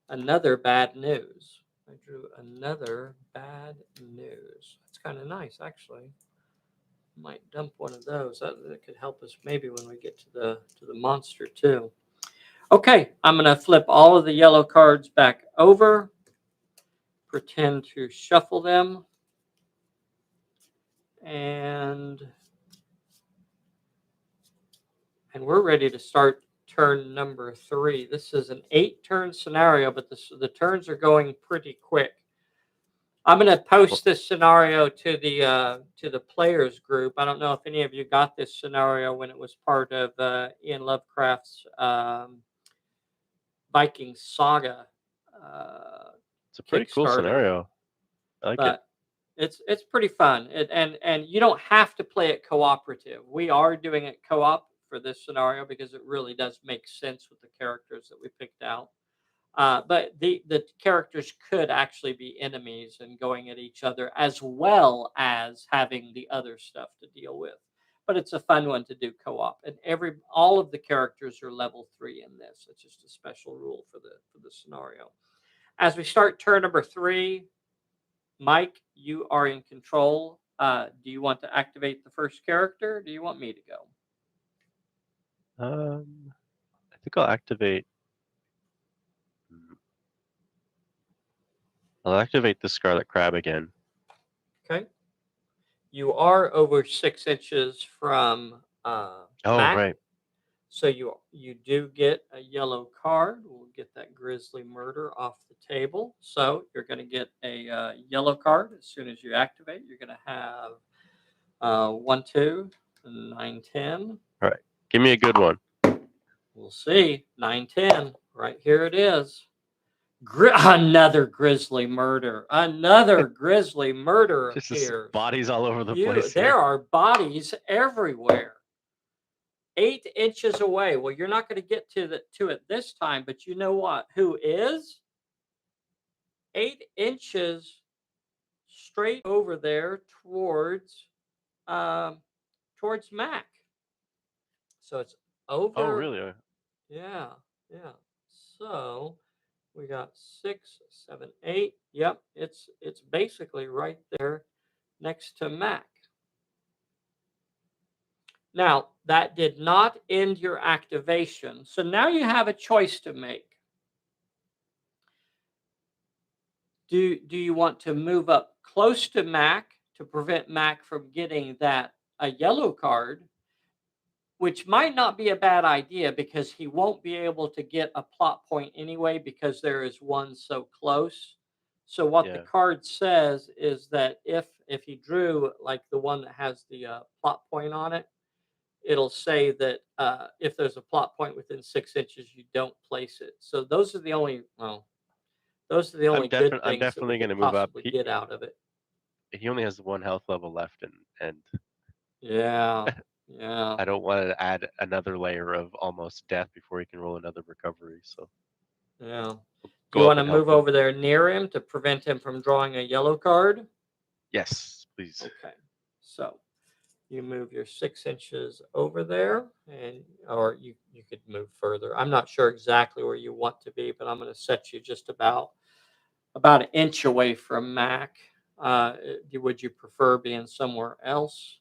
another bad news. I drew another bad news. That's kind of nice, actually. Might dump one of those. That could help us maybe when we get to the monster too. Okay, I'm going to flip all of the yellow cards back over. Pretend to shuffle them. And we're ready to start turn number 3. This is an 8-turn scenario, but the turns are going pretty quick. I'm going to post this scenario to the players group. I don't know if any of you got this scenario when it was part of Ian Lovecraft's Viking Saga. It's a pretty cool scenario. I like it. It's pretty fun. And you don't have to play it cooperative. We are doing it co-op for this scenario because it really does make sense with the characters that we picked out. But the characters could actually be enemies and going at each other, as well as having the other stuff to deal with. But it's a fun one to do co-op, and all of the characters are level 3 in this. It's just a special rule for the scenario. As we start turn number 3, Mike, you are in control. Do you want to activate the first character? Or do you want me to go? I think I'll activate. I'll activate the Scarlet Crab again. Okay. You are over 6 inches from Mac. Right. So you do get a yellow card. We'll get that grisly murder off the table. So you're going to get a yellow card as soon as you activate. You're going to have 1, 2, 9, 10. All right. Give me a good one. We'll see. 9, 10. Right here it is. Another grisly murder. Another grisly murder appears. Bodies all over the place. There are bodies everywhere. 8 inches away. Well, you're not going to get to it this time, but you know what? Who is? 8 inches straight over there towards Mac. So it's over. Oh, really? Yeah. So we got 6, 7, 8. Yep, it's basically right there next to Mac. Now, that did not end your activation. So now you have a choice to make. Do you want to move up close to Mac to prevent Mac from getting a yellow card, which might not be a bad idea because he won't be able to get a plot point anyway because there is one so close. So what the card says is that if he drew like the one that has the plot point on it, it'll say that if there's a plot point within 6 inches, you don't place it. So those are the only good things I'm definitely going to move up. Get out of it. He only has 1 health level left, and yeah. I don't want to add another layer of almost death before he can roll another recovery. So yeah. Do you want to move over there near him to prevent him from drawing a yellow card? Yes, please. Okay. So you move your 6 inches over there, or you could move further. I'm not sure exactly where you want to be, but I'm going to set you just about an inch away from Mac. Would you prefer being somewhere else?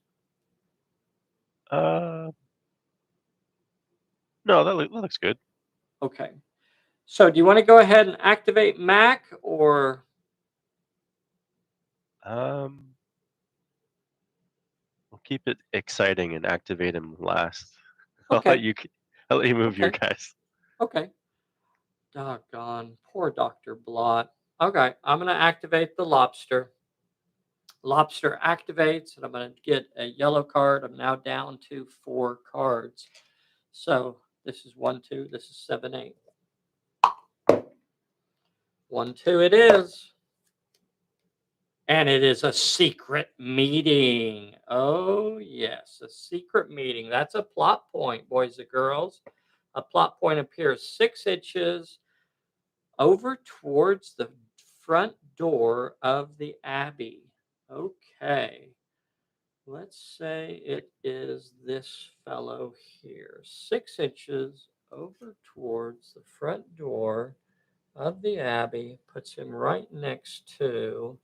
No, that looks good. Okay. So do you want to go ahead and activate Mac, or? We'll keep it exciting and activate him last. Okay. I'll let you move your guys. Okay. Doggone. Poor Dr. Blot. Okay. I'm going to activate the lobster. Lobster activates, and I'm going to get a yellow card. I'm now down to 4 cards. So this is 1, 2. This is 7, 8. 1, 2 it is. And it is a secret meeting. Oh, yes, a secret meeting. That's a plot point, boys and girls. A plot point appears 6 inches over towards the front door of the Abbey. Okay. Let's say it is this fellow here. 6 inches over towards the front door of the Abbey. Puts him right next to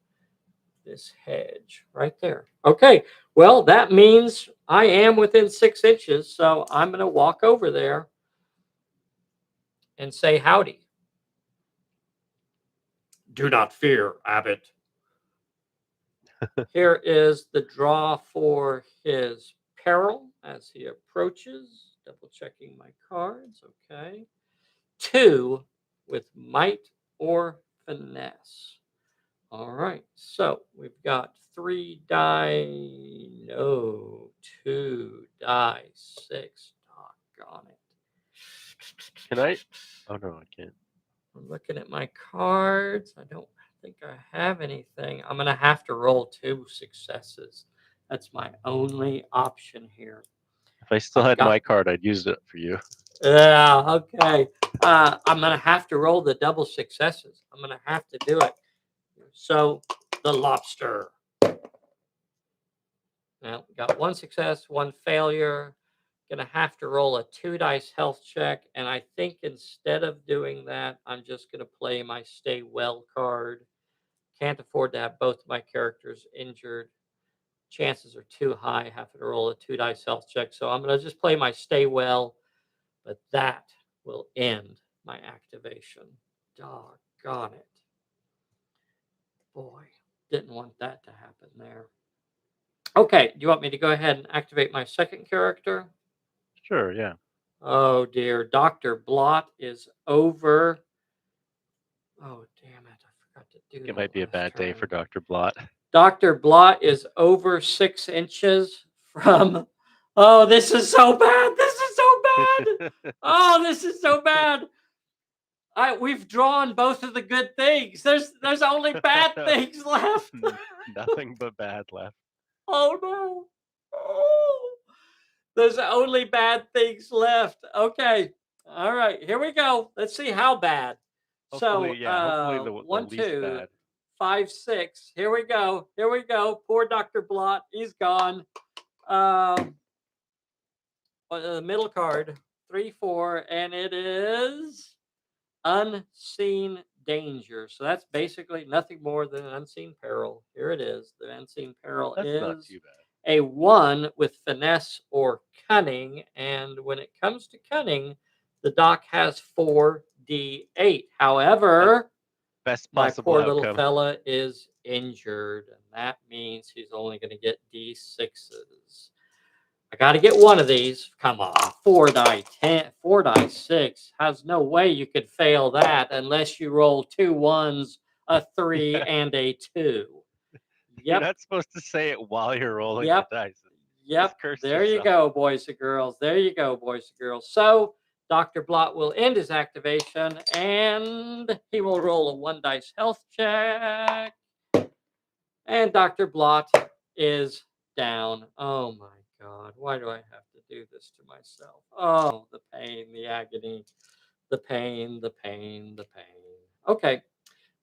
this hedge right there. Okay. Well, that means I am within 6 inches. So I'm going to walk over there and say howdy. Do not fear, Abbot. Here is the draw for his peril as he approaches. Double checking my cards. Okay. 2 with might or finesse. All right. So we've got 3 die. No, 2 die. 6. Doggone it. Can I? Oh no, I can't. I'm looking at my cards. I don't think I have anything. I'm going to have to roll 2 successes. That's my only option here. If I still I've had got- my card, I'd use it for you. Yeah, okay. I'm going to have to roll the double successes. I'm going to have to do it. So, the lobster. Now, got 1 success, 1 failure. Going to have to roll a 2 dice health check. And I think instead of doing that, I'm just going to play my stay well card. Can't afford to have both my characters injured. Chances are too high having to roll a 2 dice health check. So I'm going to just play my stay well. But that will end my activation. Doggone it. Boy, didn't want that to happen there. Okay, do you want me to go ahead and activate my second character? Sure, yeah. Oh dear, Dr. Blot is over. Oh damn it, I forgot to do that. It might be a bad day for Dr. Blot. Dr. Blot is over 6 inches from. Oh, this is so bad. This is so bad. Oh, this is so bad. We've drawn both of the good things. There's only bad things left. Nothing but bad left. Oh no. Oh. There's only bad things left. Okay. All right. Here we go. Let's see how bad. Hopefully, hopefully the 1, least 2, bad. 5, 6. Here we go. Here we go. Poor Dr. Blot. He's gone. The middle card, 3, 4, and it is unseen danger. So that's basically nothing more than an unseen peril. Here it is. The unseen peril That's is not too bad. a 1 with finesse or cunning. And when it comes to cunning, the doc has 4d8. However, Best my possible poor outcome. little fella is injured, and that means he's only going to get d6s. I got to get one of these. Come on, 4 die 10, 4 die 6. Has no way you could fail that unless you roll 2 1s, a 3, and a 2. You're not supposed to say it while you're rolling the dice. Yep. There you go, boys and girls. There you go, boys and girls. So Dr. Blot will end his activation, and he will roll a 1 dice health check. And Dr. Blot is down. Oh my God. Why do I have to do this to myself? Oh, the pain, the agony, the pain, the pain, the pain. Okay.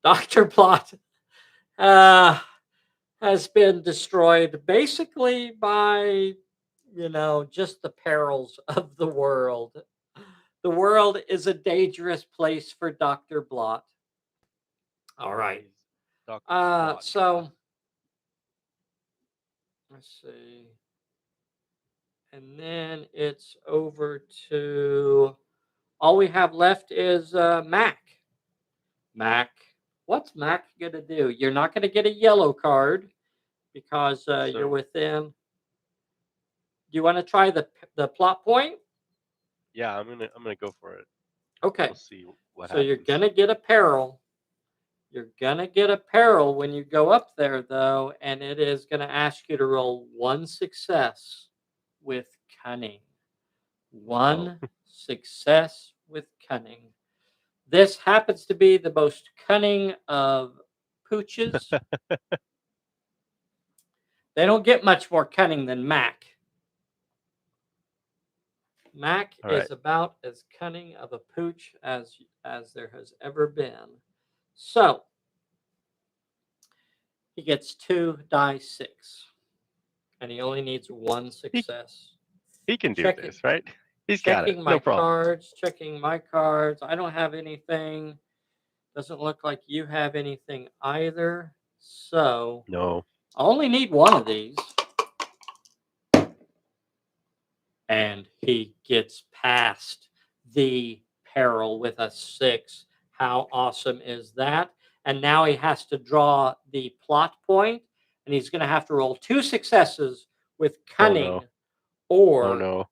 Dr. Blot has been destroyed basically by, just the perils of the world. The world is a dangerous place for Dr. Blot. All right. So let's see. And then it's over to, all we have left is Mac. Mac, what's Mac going to do? You're not going to get a yellow card because you're within. Do you want to try the plot point? Yeah, I'm gonna go for it. Okay. We'll see what So happens. you're gonna get a peril. You're gonna get a peril when you go up there, though, and it is gonna ask you to roll 1 success with cunning. 1 success with cunning. This happens to be the most cunning of pooches. They don't get much more cunning than Mac. Mac All right. is about as cunning of a pooch as there has ever been. So he gets 2 die 6, and he only needs one He, success. he can do Checking this, right? He's got it. checking No my problem. cards, checking my cards. I don't have anything. Doesn't look like you have anything either. So No. I only need one of these. And he gets past the peril with a 6. How awesome is that? And now he has to draw the plot point, and he's going to have to roll 2 successes with Oh cunning no. Oh or no.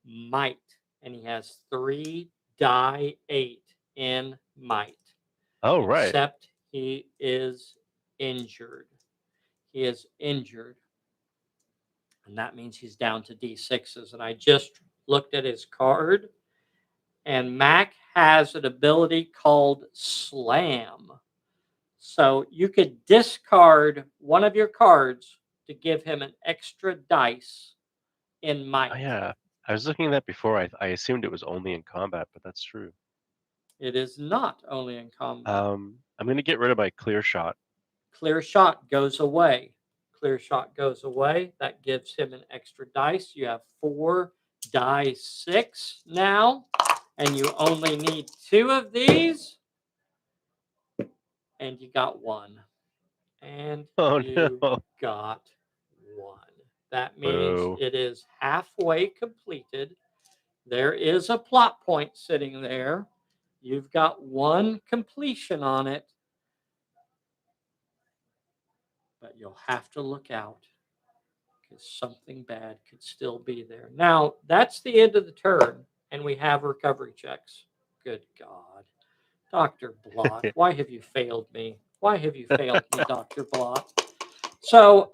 might. And he has 3 die 8 in might. Oh right. Except he is injured. He is injured. And that means he's down to D6s. And I just looked at his card, and Mac has an ability called Slam. So you could discard one of your cards to give him an extra dice in might. Oh yeah. I was looking at that before. I assumed it was only in combat, but that's true. It is not only in combat. I'm gonna get rid of my clear shot. Clear shot goes away. Clear shot goes away. That gives him an extra dice. You have 4 die 6 now, and you only need 2 of these, and you got 1. And Oh you no. got 1. That means Boo. it is halfway completed. There is a plot point sitting there. You've got 1 completion on it, but you'll have to look out because something bad could still be there. Now, that's the end of the turn, and we have recovery checks. Good God. Dr. Blott, why have you failed me? Why have you failed me, Dr. Blott? So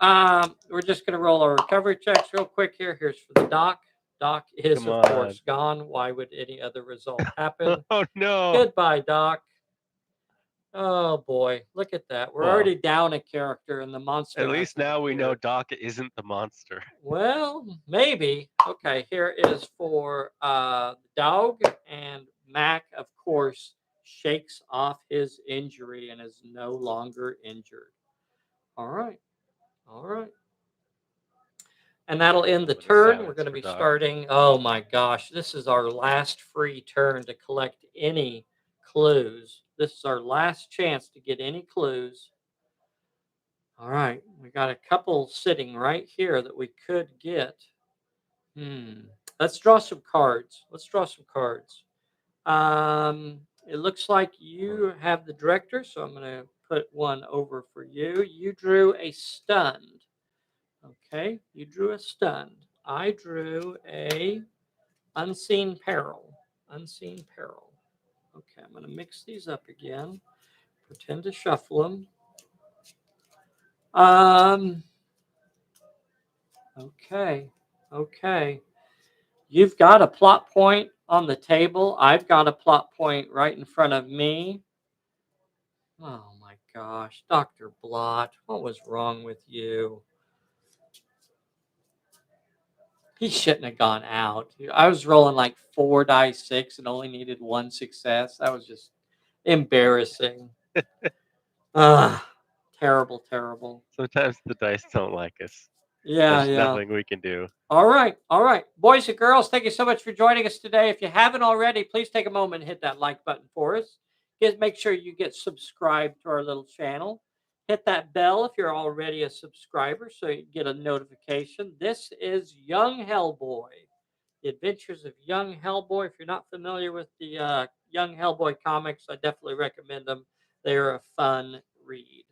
we're just going to roll our recovery checks real quick here. Here's for the doc. Doc is, Come of on. course, gone. Why would any other result happen? Oh no. Goodbye, Doc. Oh, boy. Look at that. We're Well, already down a character, and the monster at least hasn't now we know appeared. Doc isn't the monster. Well, maybe. Okay, here is for the dog, and Mac, of course, shakes off his injury and is no longer injured. All right. All right. And that'll end the What a turn. We're silence going to for be Doc. starting. Oh my gosh, this is our last free turn to collect any clues. This is our last chance to get any clues. All right, we got a couple sitting right here that we could get. Let's draw some cards. Let's draw some cards. It looks like you have the director, so I'm going to put one over for you. You drew a stunned. Okay, you drew a stunned. I drew a unseen peril. Unseen peril. Okay, I'm going to mix these up again. Pretend to shuffle them. Okay. Okay. You've got a plot point on the table. I've got a plot point right in front of me. Oh my gosh, Dr. Blott, what was wrong with you? He shouldn't have gone out. I was rolling like 4 die 6 and only needed 1 success. That was just embarrassing. Terrible, terrible. Sometimes the dice don't like us. Yeah, There's yeah. nothing we can do. All right, all right. Boys and girls, thank you so much for joining us today. If you haven't already, please take a moment and hit that like button for us. Make sure you get subscribed to our little channel. Hit that bell if you're already a subscriber so you get a notification. This is Young Hellboy, The Adventures of Young Hellboy. If you're not familiar with the Young Hellboy comics, I definitely recommend them. They're a fun read.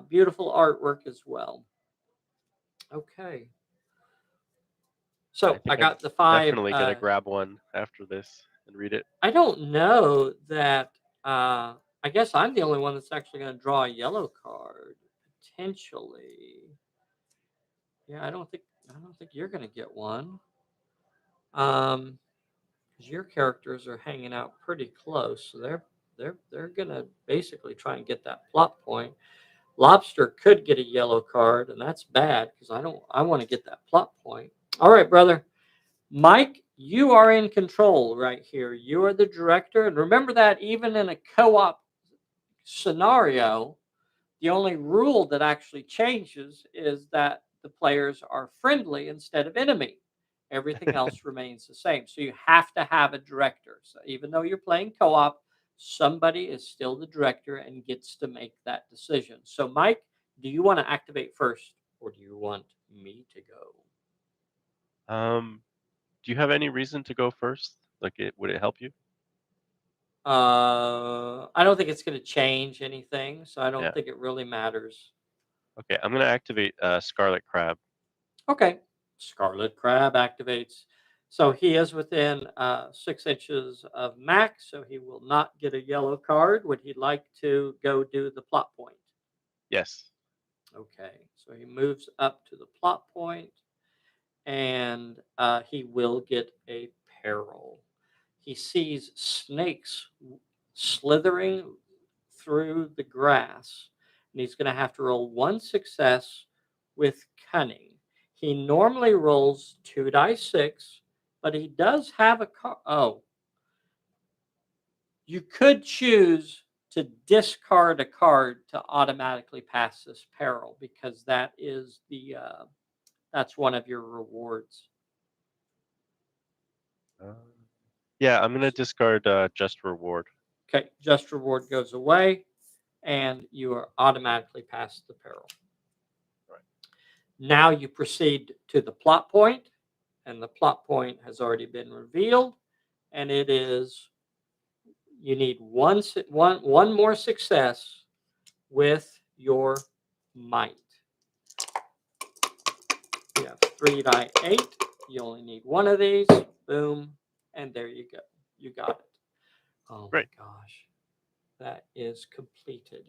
Beautiful artwork as well. Okay. So I think got the I'm 5. definitely gonna grab one after this and read it. I don't know that. I guess I'm the only one that's actually going to draw a yellow card potentially. Yeah, I don't think you're going to get one. Because your characters are hanging out pretty close, so they're going to basically try and get that plot point. Lobster could get a yellow card, and that's bad because I want to get that plot point. All right, brother. Mike you are in control right here. You are the director. And remember that even in a co-op scenario, the only rule that actually changes is that the players are friendly instead of enemy. Everything else remains the same. So you have to have a director. So even though you're playing co-op, somebody is still the director and gets to make that decision. So Mike, do you want to activate first or do you want me to go? Um, do you have any reason to go first? Like, would it help you? I don't think it's going to change anything, so I don't Yeah. think it really matters. Okay, I'm gonna activate Scarlet Crab. Okay. Scarlet Crab activates. So he is within 6 inches of Max, so he will not get a yellow card. Would he like to go do the plot point? Yes. Okay. So he moves up to the plot point and he will get a peril. He sees snakes slithering through the grass, and he's going to have to roll one success with cunning. He normally rolls 2 dice 6, but he does have a card. Oh, you could choose to discard a card to automatically pass this peril because that is that's one of your rewards. Uh, yeah, I'm gonna discard Just Reward. Okay, just reward goes away, and you are automatically past the peril. Right. Now you proceed to the plot point, and the plot point has already been revealed, and it is you need one more success with your might. You have 3 die 8. You only need one of these. Boom, and there you go. You got it. Oh my Great. gosh, that is completed.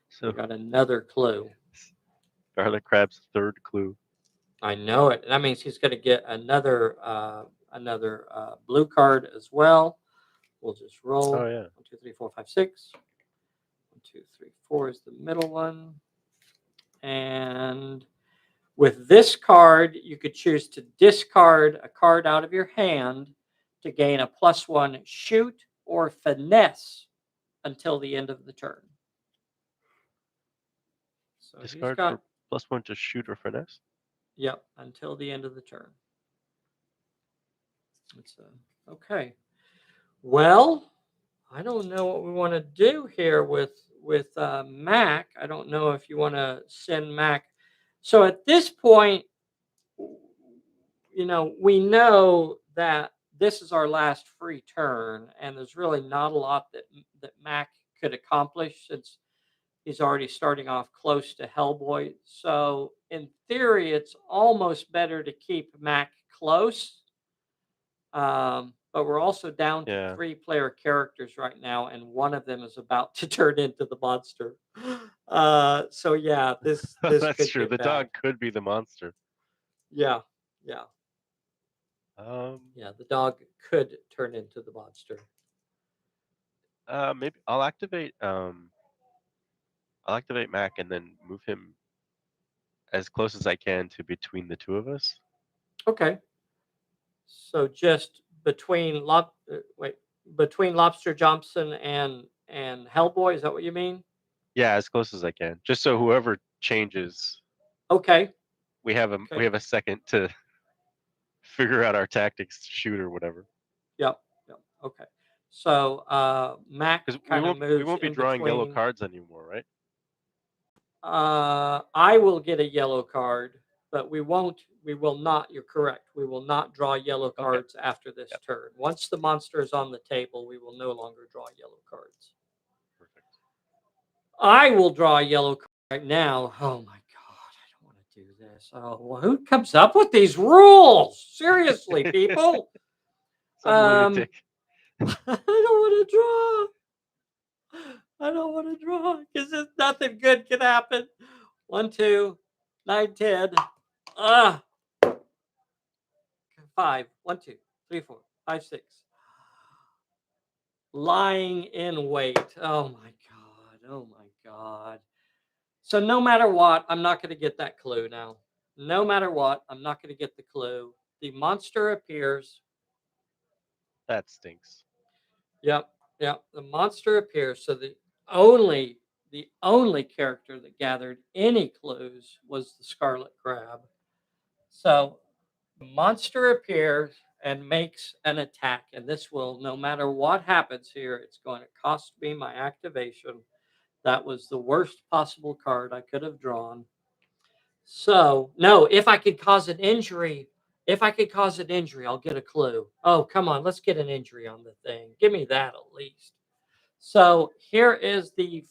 So We got another clue. Scarlet Crab's third clue. I know it. That means he's going to get another blue card as well. We'll just roll. Oh yeah. 1, 2, 3, 4, 5, 6. 1, 2, 3, 4 is the middle one. And with this card, you could choose to discard a card out of your hand to gain a +1 shoot or finesse until the end of the turn. So he's Discard got, for +1 to shoot or finesse. yep, until the end of the turn. It's okay. Well, I don't know what we want to do here with Mac. I don't know if you want to send Mac. So at this point, we know that this is our last free turn, and there's really not a lot that Mac could accomplish since he's already starting off close to Hellboy. So in theory, it's almost better to keep Mac close. But we're also down to Yeah. 3 player characters right now, and one of them is about to turn into the monster. So yeah, this That's could true. get The bad. dog could be the monster. Yeah, yeah, yeah. The dog could turn into the monster. Maybe I'll activate Mac and then move him as close as I can to between the two of us. Okay. So just between Lobster Johnson and Hellboy, is that what you mean? Yeah, as close as I can. Just so whoever changes, Okay. we have Okay. a second to figure out our tactics, shoot or whatever. Yep. Yep. Okay. So Mac Because kind of we moves won't be in drawing yellow between. cards anymore, right? I will get a yellow card, but we won't. We will not. You're correct. We will not draw yellow Okay. cards after this Yep. turn. Once the monster is on the table, we will no longer draw yellow cards. Perfect. I will draw a yellow card right now. Oh my god, I don't want to do this. Oh, well, who comes up with these rules? Seriously, people. Some lunatic. I don't want to draw. I don't want to draw because nothing good can happen. 1, 2, 9, 10. 5. 1, 2, 3, 4, 5, 6. Lying in wait. Oh my god. Oh my god. So no matter what, I'm not going to get that clue now. No matter what, I'm not going to get the clue. The monster appears. That stinks. Yep, yep. The monster appears. So the only character that gathered any clues was the Scarlet Crab. So the monster appears and makes an attack, and this will, no matter what happens here, it's going to cost me my activation. That was the worst possible card I could have drawn. So, no, if I could cause an injury, I'll get a clue. Oh, come on, let's get an injury on the thing. Give me that at least. So, here is the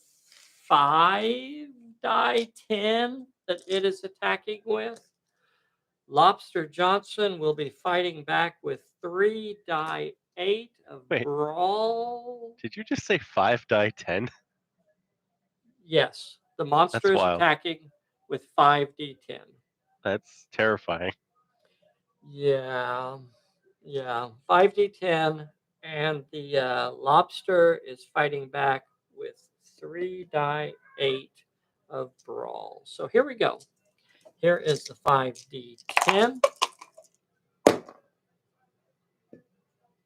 5 die 10 that it is attacking with. Lobster Johnson will be fighting back with 3 die 8 of Wait, brawl. did you just say 5 die 10? Yes, the monster That's is wild. attacking with 5d10. That's terrifying. Yeah, yeah, 5d10, and the lobster is fighting back with 3 die 8 of brawl. So here we go. Here is the 5d10.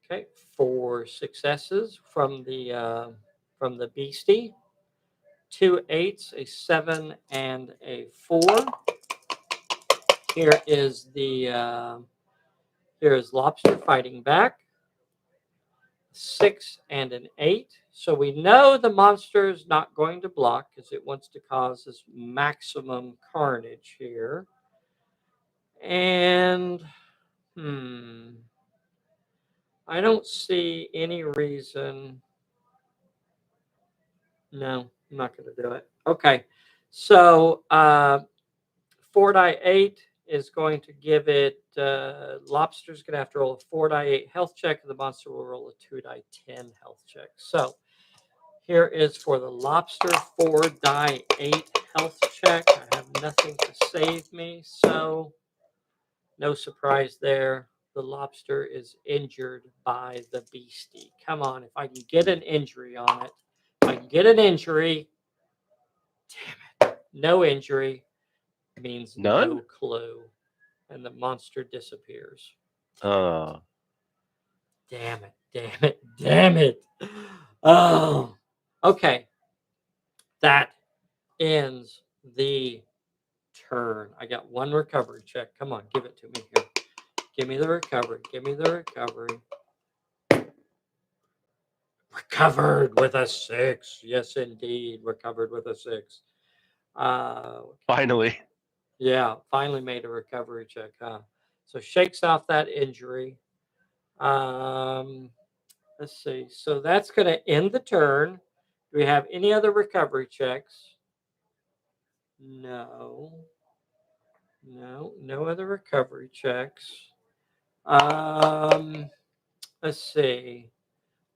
Okay, 4 successes from the beastie. 2 8s, a 7, and a 4. Here is lobster fighting back. 6 and an 8. So we know the monster is not going to block because it wants to cause this maximum carnage here. And I don't see any reason. No, I'm not going to do it. Okay, so 4 die 8 is going to give it. Lobster's going to have to roll a 4 die 8 health check, and the monster will roll a 2 die 10 health check. So here is for the lobster 4 die 8 health check. I have nothing to save me, so no surprise there. The lobster is injured by the beastie. Come on, if I can get an injury on it. If I can get an injury. Damn it. No injury means None? no clue. And the monster disappears. Uh, Damn it. Damn it. Damn it. Oh. Okay. That ends the turn. I got one recovery check. Come on, give it to me here. Give me the recovery. Give me the recovery. Recovered with a 6. Yes, indeed. Recovered with a 6. finally. Yeah, finally made a recovery check, huh? So shakes off that injury. Let's see. So that's going to end the turn. Do we have any other recovery checks? No. No other recovery checks. Let's see.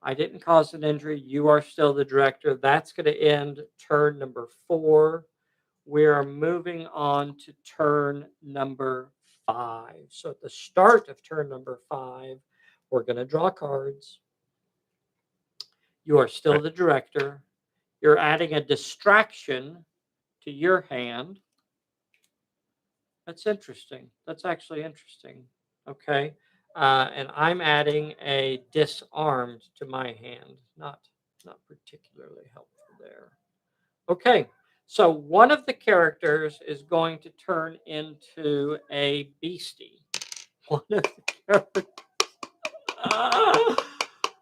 I didn't cause an injury. You are still the director. That's going to end turn number 4. We are moving on to turn number 5. So at the start of turn number 5, we're going to draw cards. You are still the director. You're adding a distraction to your hand. That's interesting. That's actually interesting. Okay. And I'm adding a disarmed to my hand. Not particularly helpful there. Okay. So one of the characters is going to turn into a beastie. One of the characters.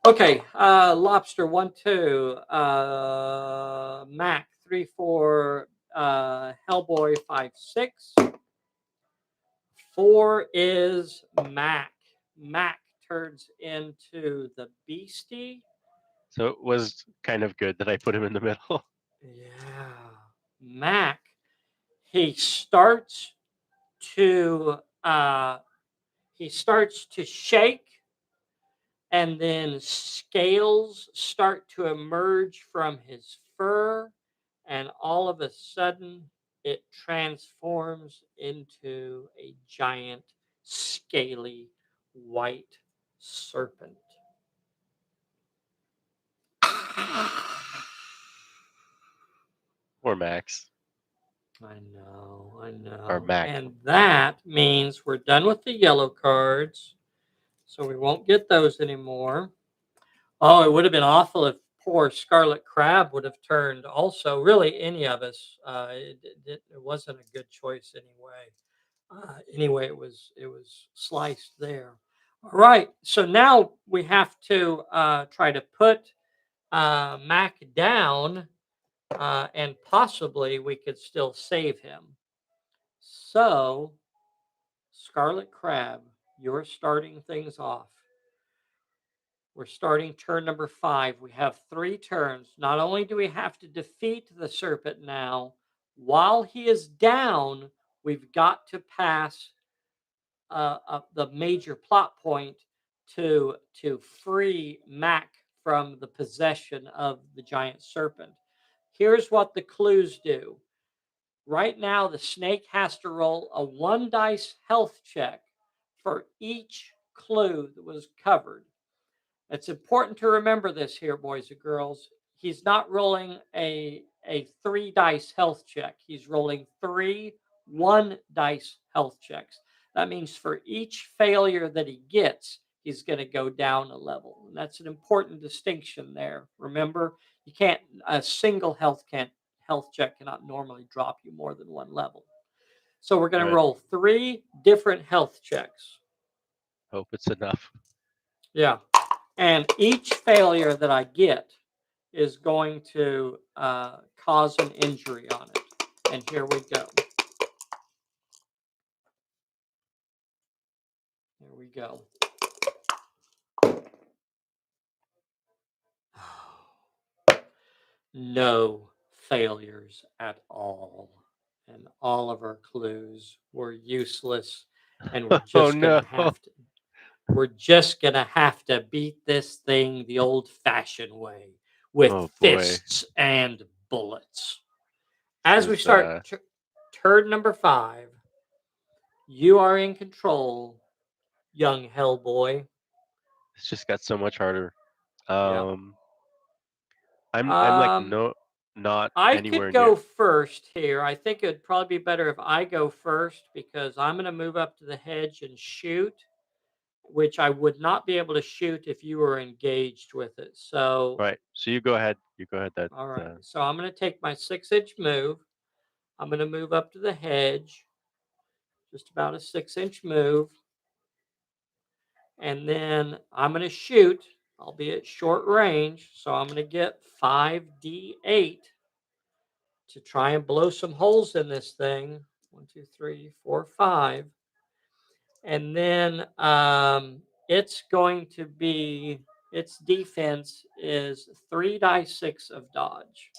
Okay. Lobster 1 2. Mac 3 4. Hellboy 5 6. 4 is Mac. Mac turns into the beastie. So it was kind of good that I put him in the middle. Yeah. Mac. He starts to shake, and then scales start to emerge from his fur, and all of a sudden it transforms into a giant scaly white serpent. Or Max. I know. Or Mac. And that means we're done with the yellow cards. So we won't get those anymore. Oh, it would have been awful if poor Scarlet Crab would have turned also. Really, any of us. It wasn't a good choice anyway. Anyway, it was sliced there. All right. So now we have to try to put Mac down, and possibly we could still save him. So, Scarlet Crab, you're starting things off. We're starting turn number 5. We have 3 turns. Not only do we have to defeat the serpent now, while he is down, we've got to pass the major plot point to free Mac from the possession of the giant serpent. Here's what the clues do. Right now, the snake has to roll a 1 dice health check for each clue that was covered. It's important to remember this here, boys and girls. He's not rolling a 3 dice health check. He's rolling 3 1 dice health checks. That means for each failure that he gets, he's going to go down a level. And that's an important distinction there. Remember, you can't a single health check cannot normally drop you more than 1 level. So we're going to roll 3 different health checks. Hope it's enough. Yeah. And each failure that I get is going to cause an injury on it. And here we go. Here we go. No failures at all. And all of our clues were useless. And we're just gonna have to we're just gonna have to beat this thing the old-fashioned way with fists and bullets. As we start turn number 5, you are in control, young Hellboy. It's just got so much harder. Yeah. I'm like not I anywhere could go near. first here. I think it'd probably be better if I go first because I'm going to move up to the hedge and shoot, which I would not be able to shoot if you were engaged with it. So, Right. So you go ahead. That. all right. So I'm going to take my 6-inch move. I'm going to move up to the hedge, just about a 6-inch move. And then I'm going to shoot, albeit short range. So I'm going to get 5d8 to try and blow some holes in this thing. 1, 2, 3, 4, 5. And then it's going to be, its defense is 3 dice 6 of dodge.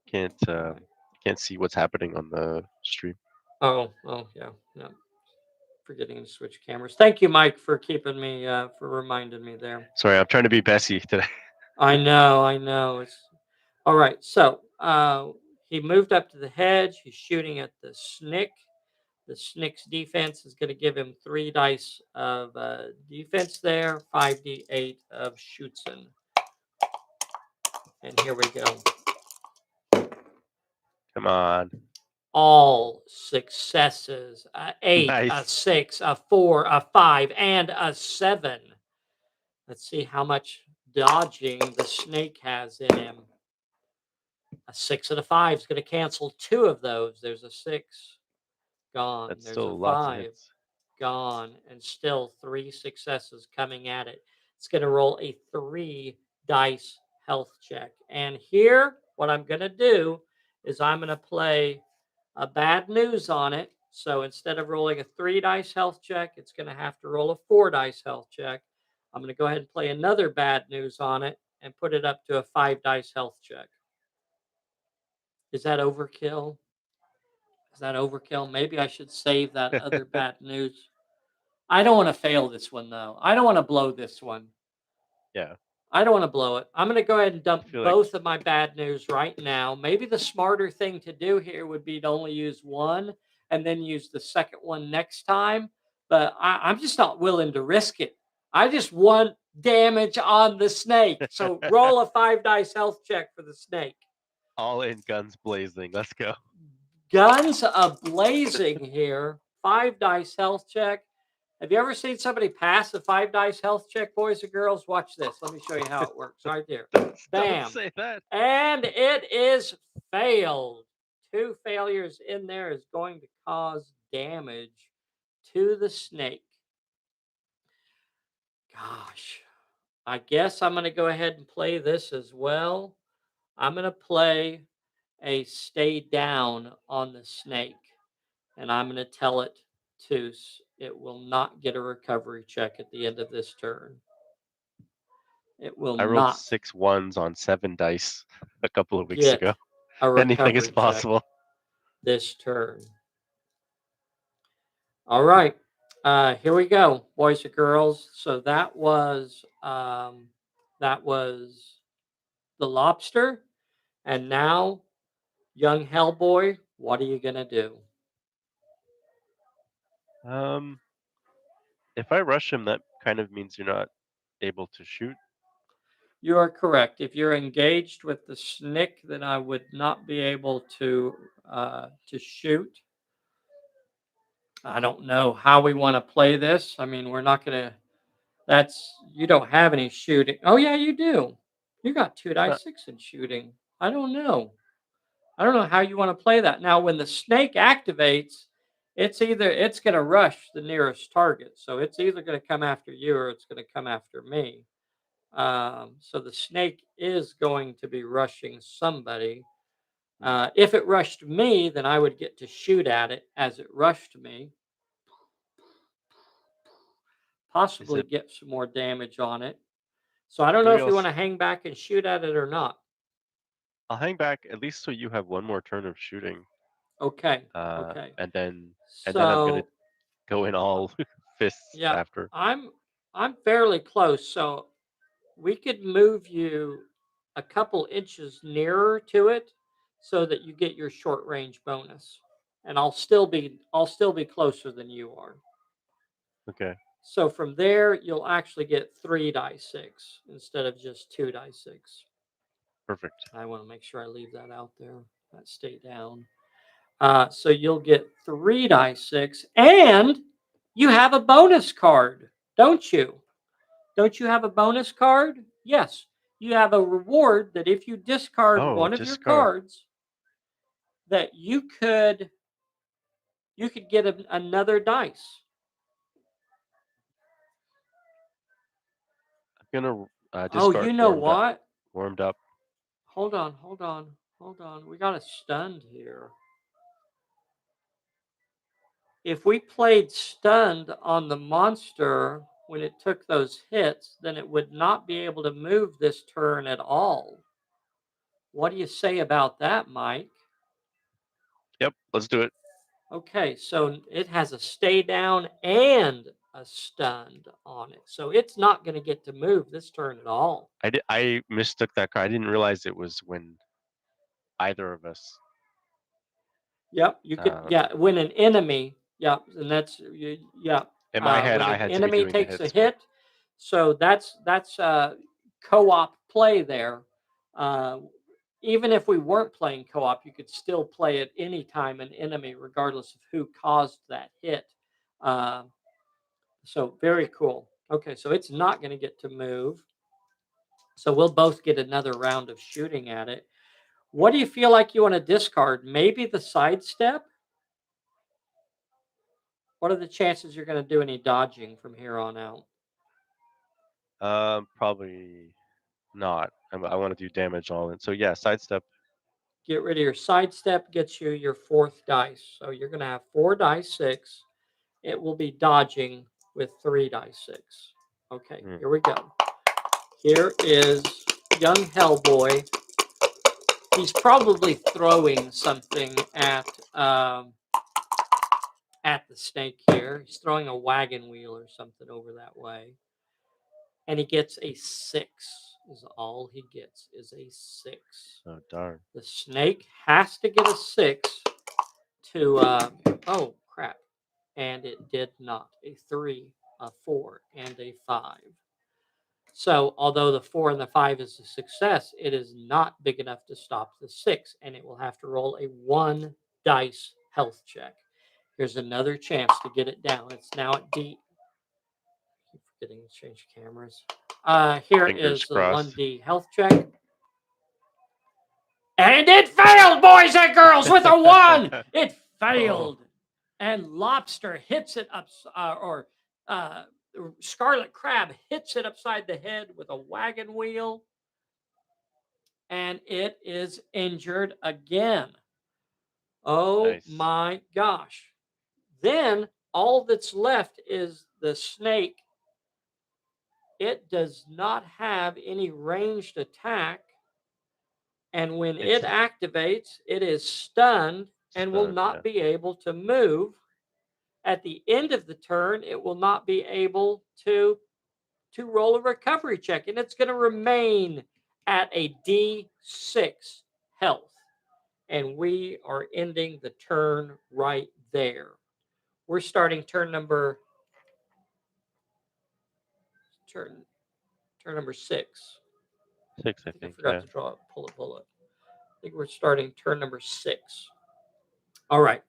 Can't see what's happening on the stream. Oh yeah. No. Forgetting to switch cameras. Thank you, Mike, for keeping me for reminding me there. Sorry, I'm trying to be Bessie today. I know. It's all right. So he moved up to the hedge. He's shooting at the snick. The snick's defense is going to give him 3 dice of defense there, 5d8 of shooting. And here we go. Come on. All successes. 8, Nice. a 6, a 4, a 5, and a 7. Let's see how much dodging the snake has in him. A 6 and a 5 is going to cancel 2 of those. There's a 6 gone. That's There's still a lots of 5 hits. gone, and still 3 successes coming at it. It's going to roll a 3 dice health check. And here, what I'm going to do is I'm going to play a bad news on it. So instead of rolling a 3 dice health check, it's going to have to roll a 4 dice health check. I'm going to go ahead and play another bad news on it and put it up to a 5 dice health check. Is that overkill? Maybe I should save that other bad news. I don't want to fail this one, though. I don't want to blow this one. Yeah. I don't want to blow it. I'm going to go ahead and dump both of my bad news right now. Maybe the smarter thing to do here would be to only use one and then use the second one next time. But I'm just not willing to risk it. I just want damage on the snake. So roll a 5 dice health check for the snake. All in, guns blazing. Let's go. Guns a blazing here. 5 dice health check. Have you ever seen somebody pass a 5 dice health check, boys and girls? Watch this. Let me show you how it works. Right there. Don't Bam. say that. And it is failed. 2 failures in there is going to cause damage to the snake. Gosh, I guess I'm going to go ahead and play this as well. I'm going to play a stay down on the snake, and I'm going to tell it it will not get a recovery check at the end of this turn. It will I rolled not 6 ones on 7 dice a couple of weeks get ago. a recovery Anything is check possible. this turn. All right, here we go, boys and girls. So that was the lobster, and now, young Hellboy, what are you gonna do? If I rush him, that kind of means you're not able to shoot. You are correct. If you're engaged with the snick, then I would not be able to shoot. I don't know how we want to play this. I mean, we're not gonna. You don't have any shooting. Oh yeah, you do. You got 2 Uh, dice 6 in shooting. I don't know. I don't know how you want to play that. Now, when the snake activates, it's going to rush the nearest target. So it's either going to come after you or it's going to come after me. So the snake is going to be rushing somebody. If it rushed me, then I would get to shoot at it as it rushed me. Possibly get some more damage on it. So I don't know if you want to hang back and shoot at it or not. I'll hang back at least so you have one more turn of shooting. Okay. Okay. And then I'm gonna go in all fists after. I'm fairly close, so we could move you a couple inches nearer to it so that you get your short range bonus. And I'll still be closer than you are. Okay. So from there, you'll actually get 3 dice 6 instead of just 2 dice 6. Perfect. I want to make sure I leave that out there. That stay down. So you'll get 3 dice 6, and you have a bonus card, don't you? Don't you have a bonus card? Yes. You have a reward that if you discard one of your cards, that you could get another dice. I'm gonna discard. Oh, you know what? Warmed up. Hold on. We got a stunned here. If we played stunned on the monster when it took those hits, then it would not be able to move this turn at all. What do you say about that, Mike? Yep, let's do it. Okay, so it has a stay down and a stunned on it. So it's not going to get to move this turn at all. I mistook that card. I didn't realize it was when either of us. Yep, you could when an enemy, yep, and that's yeah. In my head, when I an had enemy to be doing takes the hits, a hit, so that's co-op play there. Even if we weren't playing co-op, you could still play at any time an enemy, regardless of who caused that hit. So very cool. Okay, so it's not going to get to move. So we'll both get another round of shooting at it. What do you feel like you want to discard? Maybe the sidestep? What are the chances you're going to do any dodging from here on out? Probably not. I want to do damage all in. So yeah, sidestep. Get rid of your sidestep, gets you your 4th dice. So you're going to have 4 dice 6. It will be dodging with 3 dice 6. Okay, Here we go. Here is young Hellboy. He's probably throwing something at the snake here. He's throwing a wagon wheel or something over that way. And he gets a 6. Is all he gets is a 6. Oh, darn. The snake has to get a 6 to, oh, crap. And it did not. A 3, a 4, and a 5. So, although the 4 and the 5 is a success, it is not big enough to stop the 6, and it will have to roll a 1 dice health check. Here's another chance to get it down. It's now at D. forgetting to change cameras. Here Fingers is the crossed. 1D health check. And it failed, boys and girls, with a 1. It failed. And Lobster hits it up, or Scarlet Crab hits it upside the head with a wagon wheel. And it is injured again. Oh Nice. my gosh. Then all that's left is the snake. It does not have any ranged attack. And when it activates, it is stunned and will not be able to move. At the end of the turn, it will not be able to roll a recovery check. And it's going to remain at a D6 health. And we are ending the turn right there. We're starting turn number 6. 6, I I think. forgot to pull it. I think we're starting turn number 6. All right.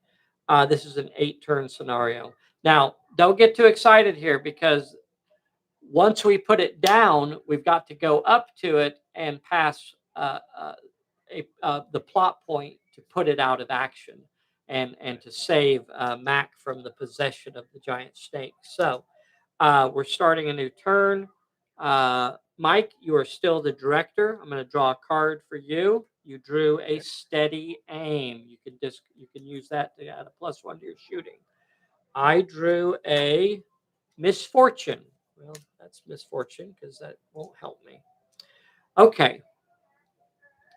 This is an 8-turn scenario. Now, don't get too excited here, because once we put it down, we've got to go up to it and pass the plot point to put it out of action and to save Mac from the possession of the giant snake. So we're starting a new turn. Mike, you are still the director. I'm going to draw a card for you. You drew a steady aim. You can use that to add a +1 to your shooting. I drew a misfortune. Well, that's misfortune because that won't help me. Okay.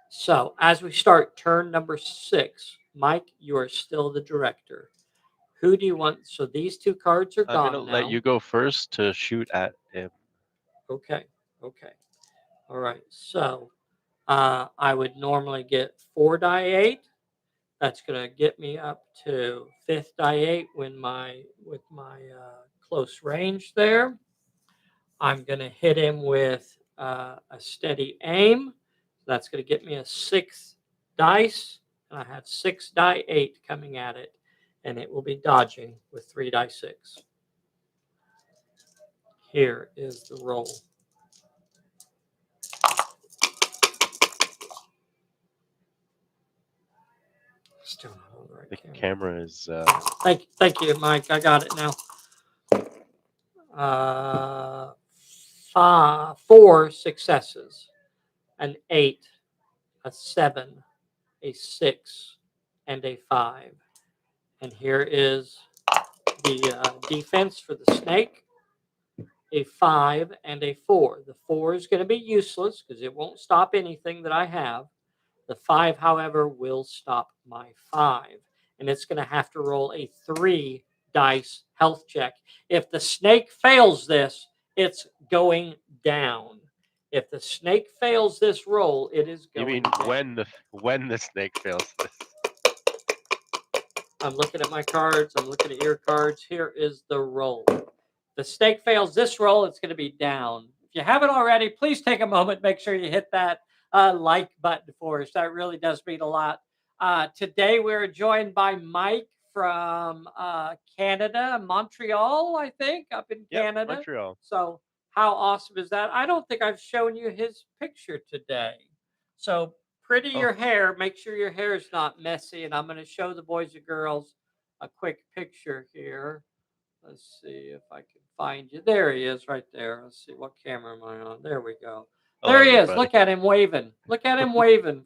So as we start turn number 6, Mike, you are still the director. Who do you want? So these 2 cards are gone now. I'm going to let you go first to shoot at him. Okay. All right. So I would normally get 4 die 8. That's going to get me up to 5th die 8 with my close range there. I'm going to hit him with a steady aim. That's going to get me a 6th dice. And I have 6 die 8 coming at it. And it will be dodging with 3 die 6. Here is the roll. Still not on the right camera is. Thank you, Mike. I got it now. 4 successes, an 8, a 7, a 6, and a 5. And here is the defense for the snake. A 5 and a 4. The 4 is going to be useless because it won't stop anything that I have. The 5, however, will stop my 5. And it's going to have to roll a 3 dice health check. If the snake fails this, it's going down. If the snake fails this roll, it is going down. You mean down. when the snake fails this? I'm looking at my cards. I'm looking at your cards. Here is the roll. The snake fails this roll, it's going to be down. If you haven't already, please take a moment. Make sure you hit that like button for us. That really does mean a lot. Today, we're joined by Mike from Canada, Montreal, I think, up in Canada. Montreal. So how awesome is that? I don't think I've shown you his picture today. So pretty your hair. Make sure your hair is not messy. And I'm going to show the boys and girls a quick picture here. Let's see if I can find you. There he is right there. Let's see. What camera am I on? There we go. There he is. Look at him waving. Look at him waving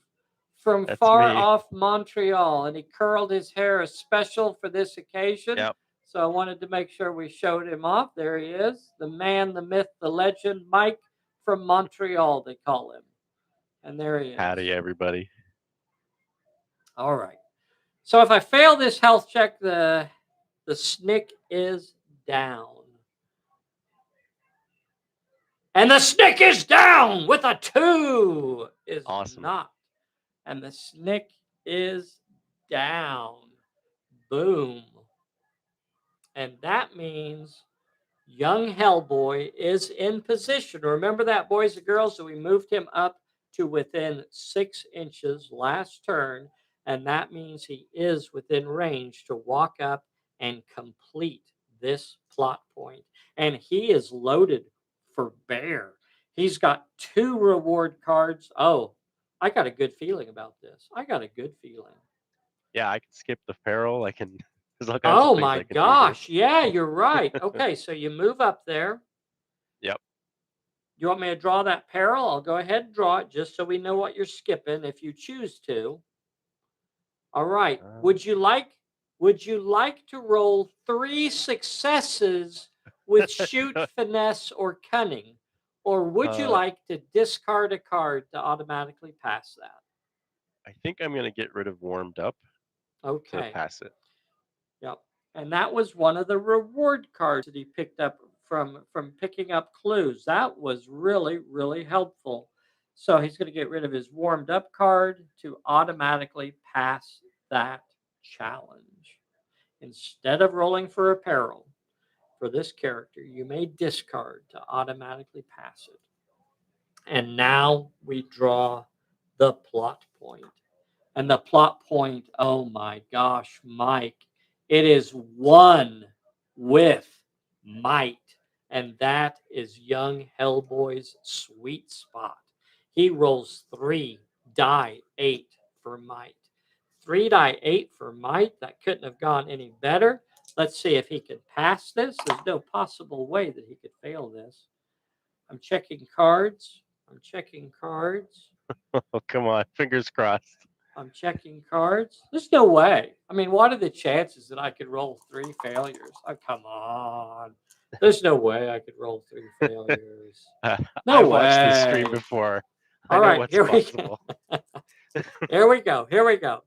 from far off Montreal. And he curled his hair special for this occasion. Yep. So I wanted to make sure we showed him off. There he is. The man, the myth, the legend, Mike from Montreal, they call him. And there he is. Howdy, everybody. All right. So if I fail this health check, the snick is down. And the snick is down with a 2. Is awesome. Not. And the snick is down. Boom. And that means young Hellboy is in position. Remember that, boys and girls? So we moved him up to within 6 inches last turn. And that means he is within range to walk up and complete this plot point, and he is loaded for bear. He's got 2 reward cards. Oh, I got a good feeling about this. I got a good feeling. Yeah, I can skip the peril. I can. There's all kinds of Oh things my I can do here. gosh. Yeah, you're right. Okay, so you move up there. Yep. You want me to draw that peril? I'll go ahead and draw it just so we know what you're skipping if you choose to. All right. Would you like to roll 3 successes with shoot, finesse, or cunning? Or would you Uh, like to discard a card to automatically pass that? I think I'm gonna get rid of warmed up to Okay. pass it. Yep. And that was one of the reward cards that he picked up from picking up clues. That was really, really helpful. So he's going to get rid of his warmed up card to automatically pass that challenge. Instead of rolling for a peril for this character, you may discard to automatically pass it. And now we draw the plot point. And the plot point, oh my gosh, Mike, it is one with might. And that is young Hellboy's sweet spot. He rolls 3 die 8 for might. 3 die 8 for might. That couldn't have gone any better. Let's see if he can pass this. There's no possible way that he could fail this. I'm checking cards. I'm checking cards. Oh, come on, fingers crossed. I'm checking cards. There's no way. I mean, what are the chances that I could roll 3 failures? Oh, come on. There's no way I could roll 3 failures. No I've watched this stream way. before. I All know right, what's here we possible. go. Here we go. Here we go.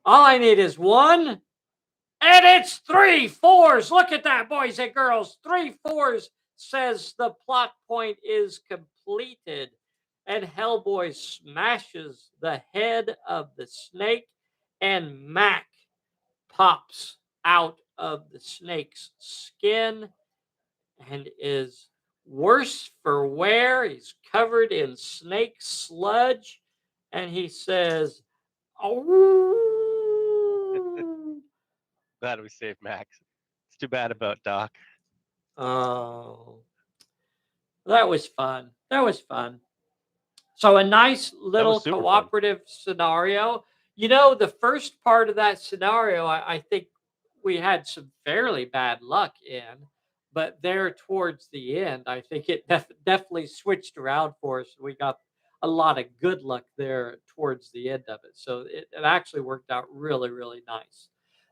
All I need is 1, and it's 3 4s. Look at that, boys and girls. 3 4s says the plot point is completed. And Hellboy smashes the head of the snake, and Mac pops out of the snake's skin and is worse for wear. He's covered in snake sludge, and he says, "Oh." Glad we saved Max. It's too bad about Doc. Oh, that was fun. That was fun. So a nice That little was super fun. cooperative scenario. You know, the first part of that scenario, I think we had some fairly bad luck in, but there towards the end, I think it definitely switched around for us. We got a lot of good luck there towards the end of it. So it actually worked out really, really nice.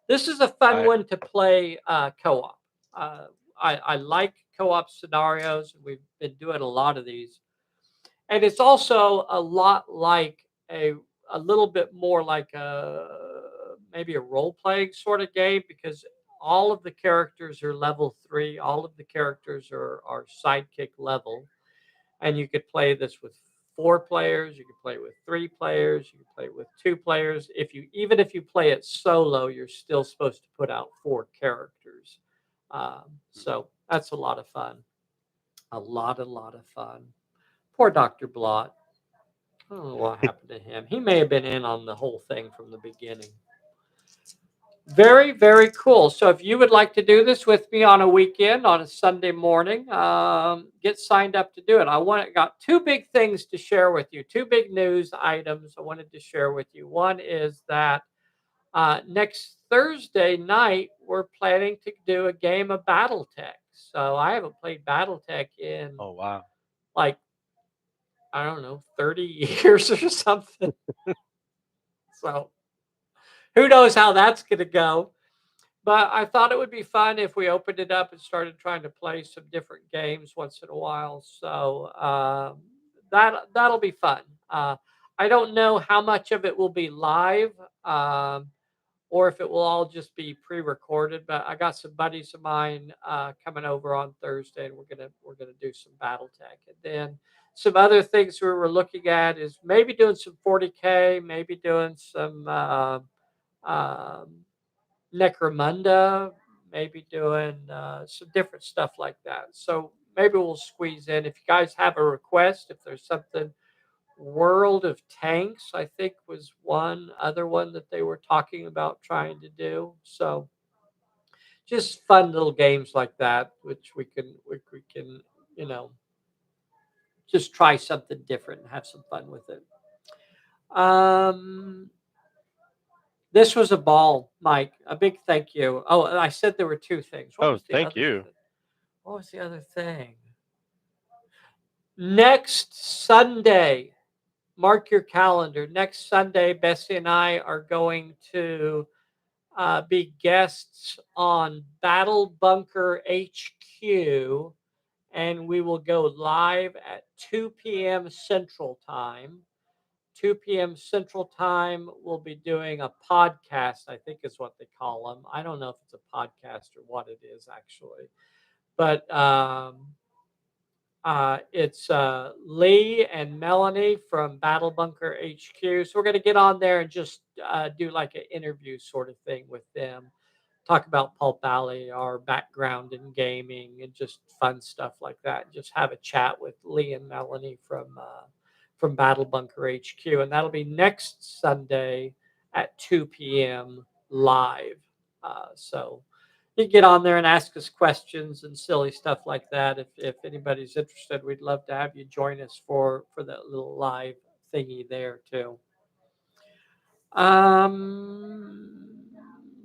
This is a fun I one to play co-op. I like co-op scenarios. We've been doing a lot of these, and it's also a lot like a little bit more like a maybe a role playing sort of game, because all of the characters are level 3, all of the characters are sidekick level, and you could play this with 4 players, you could play with 3 players, you could play with 2 players. If you even if you play it solo, you're still supposed to put out 4 characters. So that's a lot of fun, a lot of fun. Poor Dr. Blot. I don't know what happened to him. He may have been in on the whole thing from the beginning. Very, very cool. So if you would like to do this with me on a weekend, on a Sunday morning, get signed up to do it. Got 2 big things to share with you, 2 big news items I wanted to share with you. One is that next Thursday night, we're planning to do a game of BattleTech. So I haven't played BattleTech in Oh wow. like, I don't know, 30 years or something. So who knows how that's going to go. But I thought it would be fun if we opened it up and started trying to play some different games once in a while. So that'll be fun. I don't know how much of it will be live, or if it will all just be pre-recorded. But I got some buddies of mine coming over on Thursday, and we're gonna do some BattleTech, and then some other things we were looking at is maybe doing some 40K, maybe doing some um, Necromunda, maybe doing some different stuff like that. So maybe we'll squeeze in. If you guys have a request, if there's something, World of Tanks, I think, was one other one that they were talking about trying to do. So just fun little games like that, which we can you know just try something different and have some fun with it. Um, this was a ball, Mike. A big thank you. Oh, and I said there were two things. What Oh, was the thank other? you. What was the other thing? Next Sunday, mark your calendar. Next Sunday, Bessie and I are going to be guests on Battle Bunker HQ, and we will go live at 2 p.m. Central Time. 2 p.m. Central Time, we'll be doing a podcast, I think is what they call them. I don't know if it's a podcast or what it is actually. But it's Lee and Melanie from Battle Bunker HQ. So we're going to get on there and just do like an interview sort of thing with them. Talk about Pulp Alley, our background in gaming, and just fun stuff like that. Just have a chat with Lee and Melanie from Battle Bunker HQ, and that'll be next Sunday at 2 p.m. live. So you can get on there and ask us questions and silly stuff like that. If anybody's interested, we'd love to have you join us for that little live thingy there too. Um,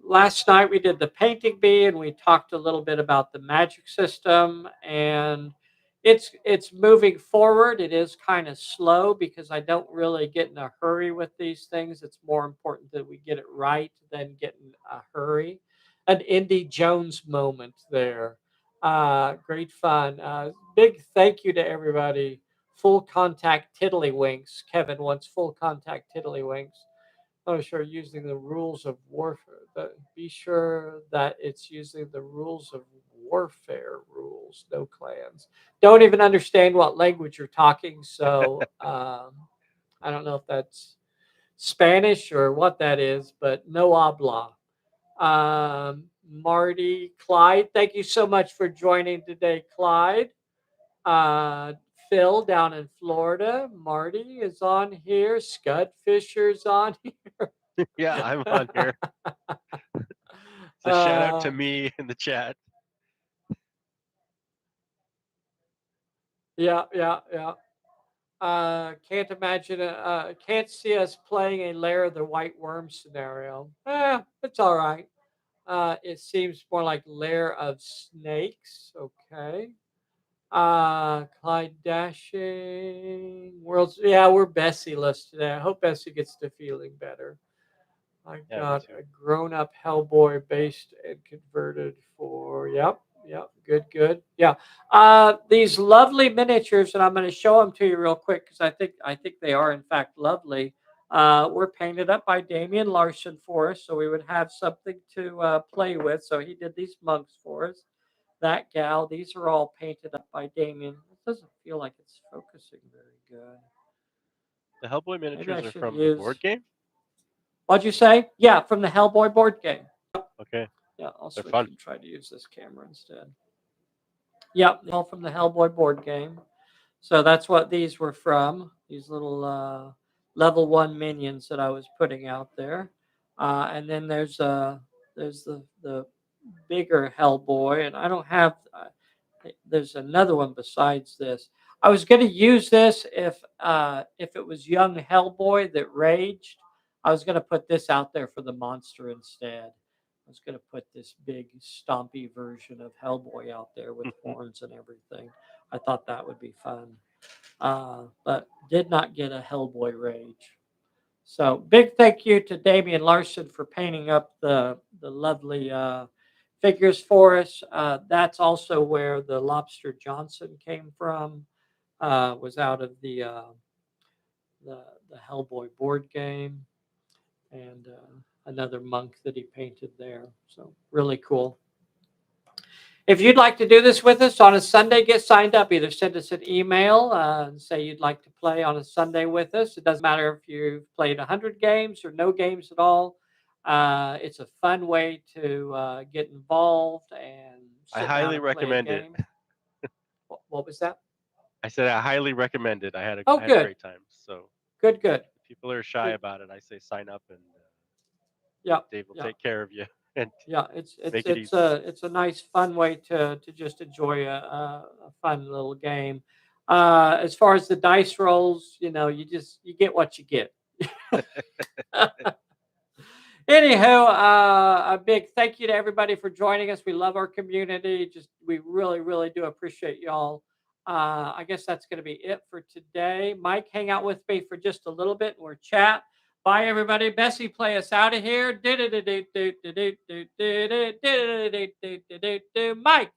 Last night we did the painting bee and we talked a little bit about the magic system, and it's moving forward. It is kind of slow because I don't really get in a hurry with these things. It's more important that we get it right than get in a hurry. An Indy Jones moment there. Great fun. Big thank you to everybody. Full contact tiddlywinks. Kevin wants full contact tiddlywinks. Oh, sure, using the rules of warfare. Be sure that it's using the rules of warfare rules. No clans. Don't even understand what language you're talking. So I don't know if that's Spanish or what that is, but no habla. Marty, Clyde, thank you so much for joining today, Clyde. Uh, Phil down in Florida. Marty is on here. Scud Fisher's on here. Yeah, I'm on here. So shout out to me in the chat. Yeah. Can't imagine. Can't see us playing a Lair of the White Worm scenario. It's all right. It seems more like Lair of Snakes. Okay. Clyde Dashing Worlds. Yeah, we're Bessie-less today. I hope Bessie gets to feeling better. I Yeah, me got too. a grown-up Hellboy based and converted for. Yep. Good. Yeah. These lovely miniatures, and I'm going to show them to you real quick because I think they are in fact lovely. Were painted up by Damian Larson for us, so we would have something to play with. So he did these mugs for us. That gal. These are all painted up by Damien. It doesn't feel like it's focusing very good. The Hellboy Maybe I miniatures are should from the board use. game? What'd you say? Yeah, from the Hellboy board game. Okay. Yeah, I'll They're switch fun. and try to use this camera instead. Yep, all from the Hellboy board game. So that's what these were from. These little level 1 minions that I was putting out there. And then there's the bigger Hellboy, and I don't have. There's another one besides this. I was going to use this if it was young Hellboy that raged. I was going to put this out there for the monster instead. I was going to put this big stompy version of Hellboy out there with horns and everything. I thought that would be fun, but did not get a Hellboy rage. So big thank you to Damian Larson for painting up the lovely figures for us. That's also where the Lobster Johnson came from. Was out of the the Hellboy board game, and another monk that he painted there. So really cool. If you'd like to do this with us on a Sunday, get signed up. Either send us an email and say you'd like to play on a Sunday with us. It doesn't matter if you've played 100 games or no games at all. It's a fun way to get involved and I sit down highly and play a recommend it. game. What was that? I said I highly recommend it. Oh, I had a good. great time. So Good. if people are shy Good. about it, I say sign up and Yeah. Dave will Yeah. take care of you. and Yeah, it's make it it's easy. a nice fun way to just enjoy a fun little game. As far as the dice rolls, you get what you get. Anyhow, a big thank you to everybody for joining us. We love our community. Just we really, really do appreciate y'all. I guess that's going to be it for today. Mike, hang out with me for just a little bit and we're chat. Bye, everybody. Bessie, play us out of here. Mike.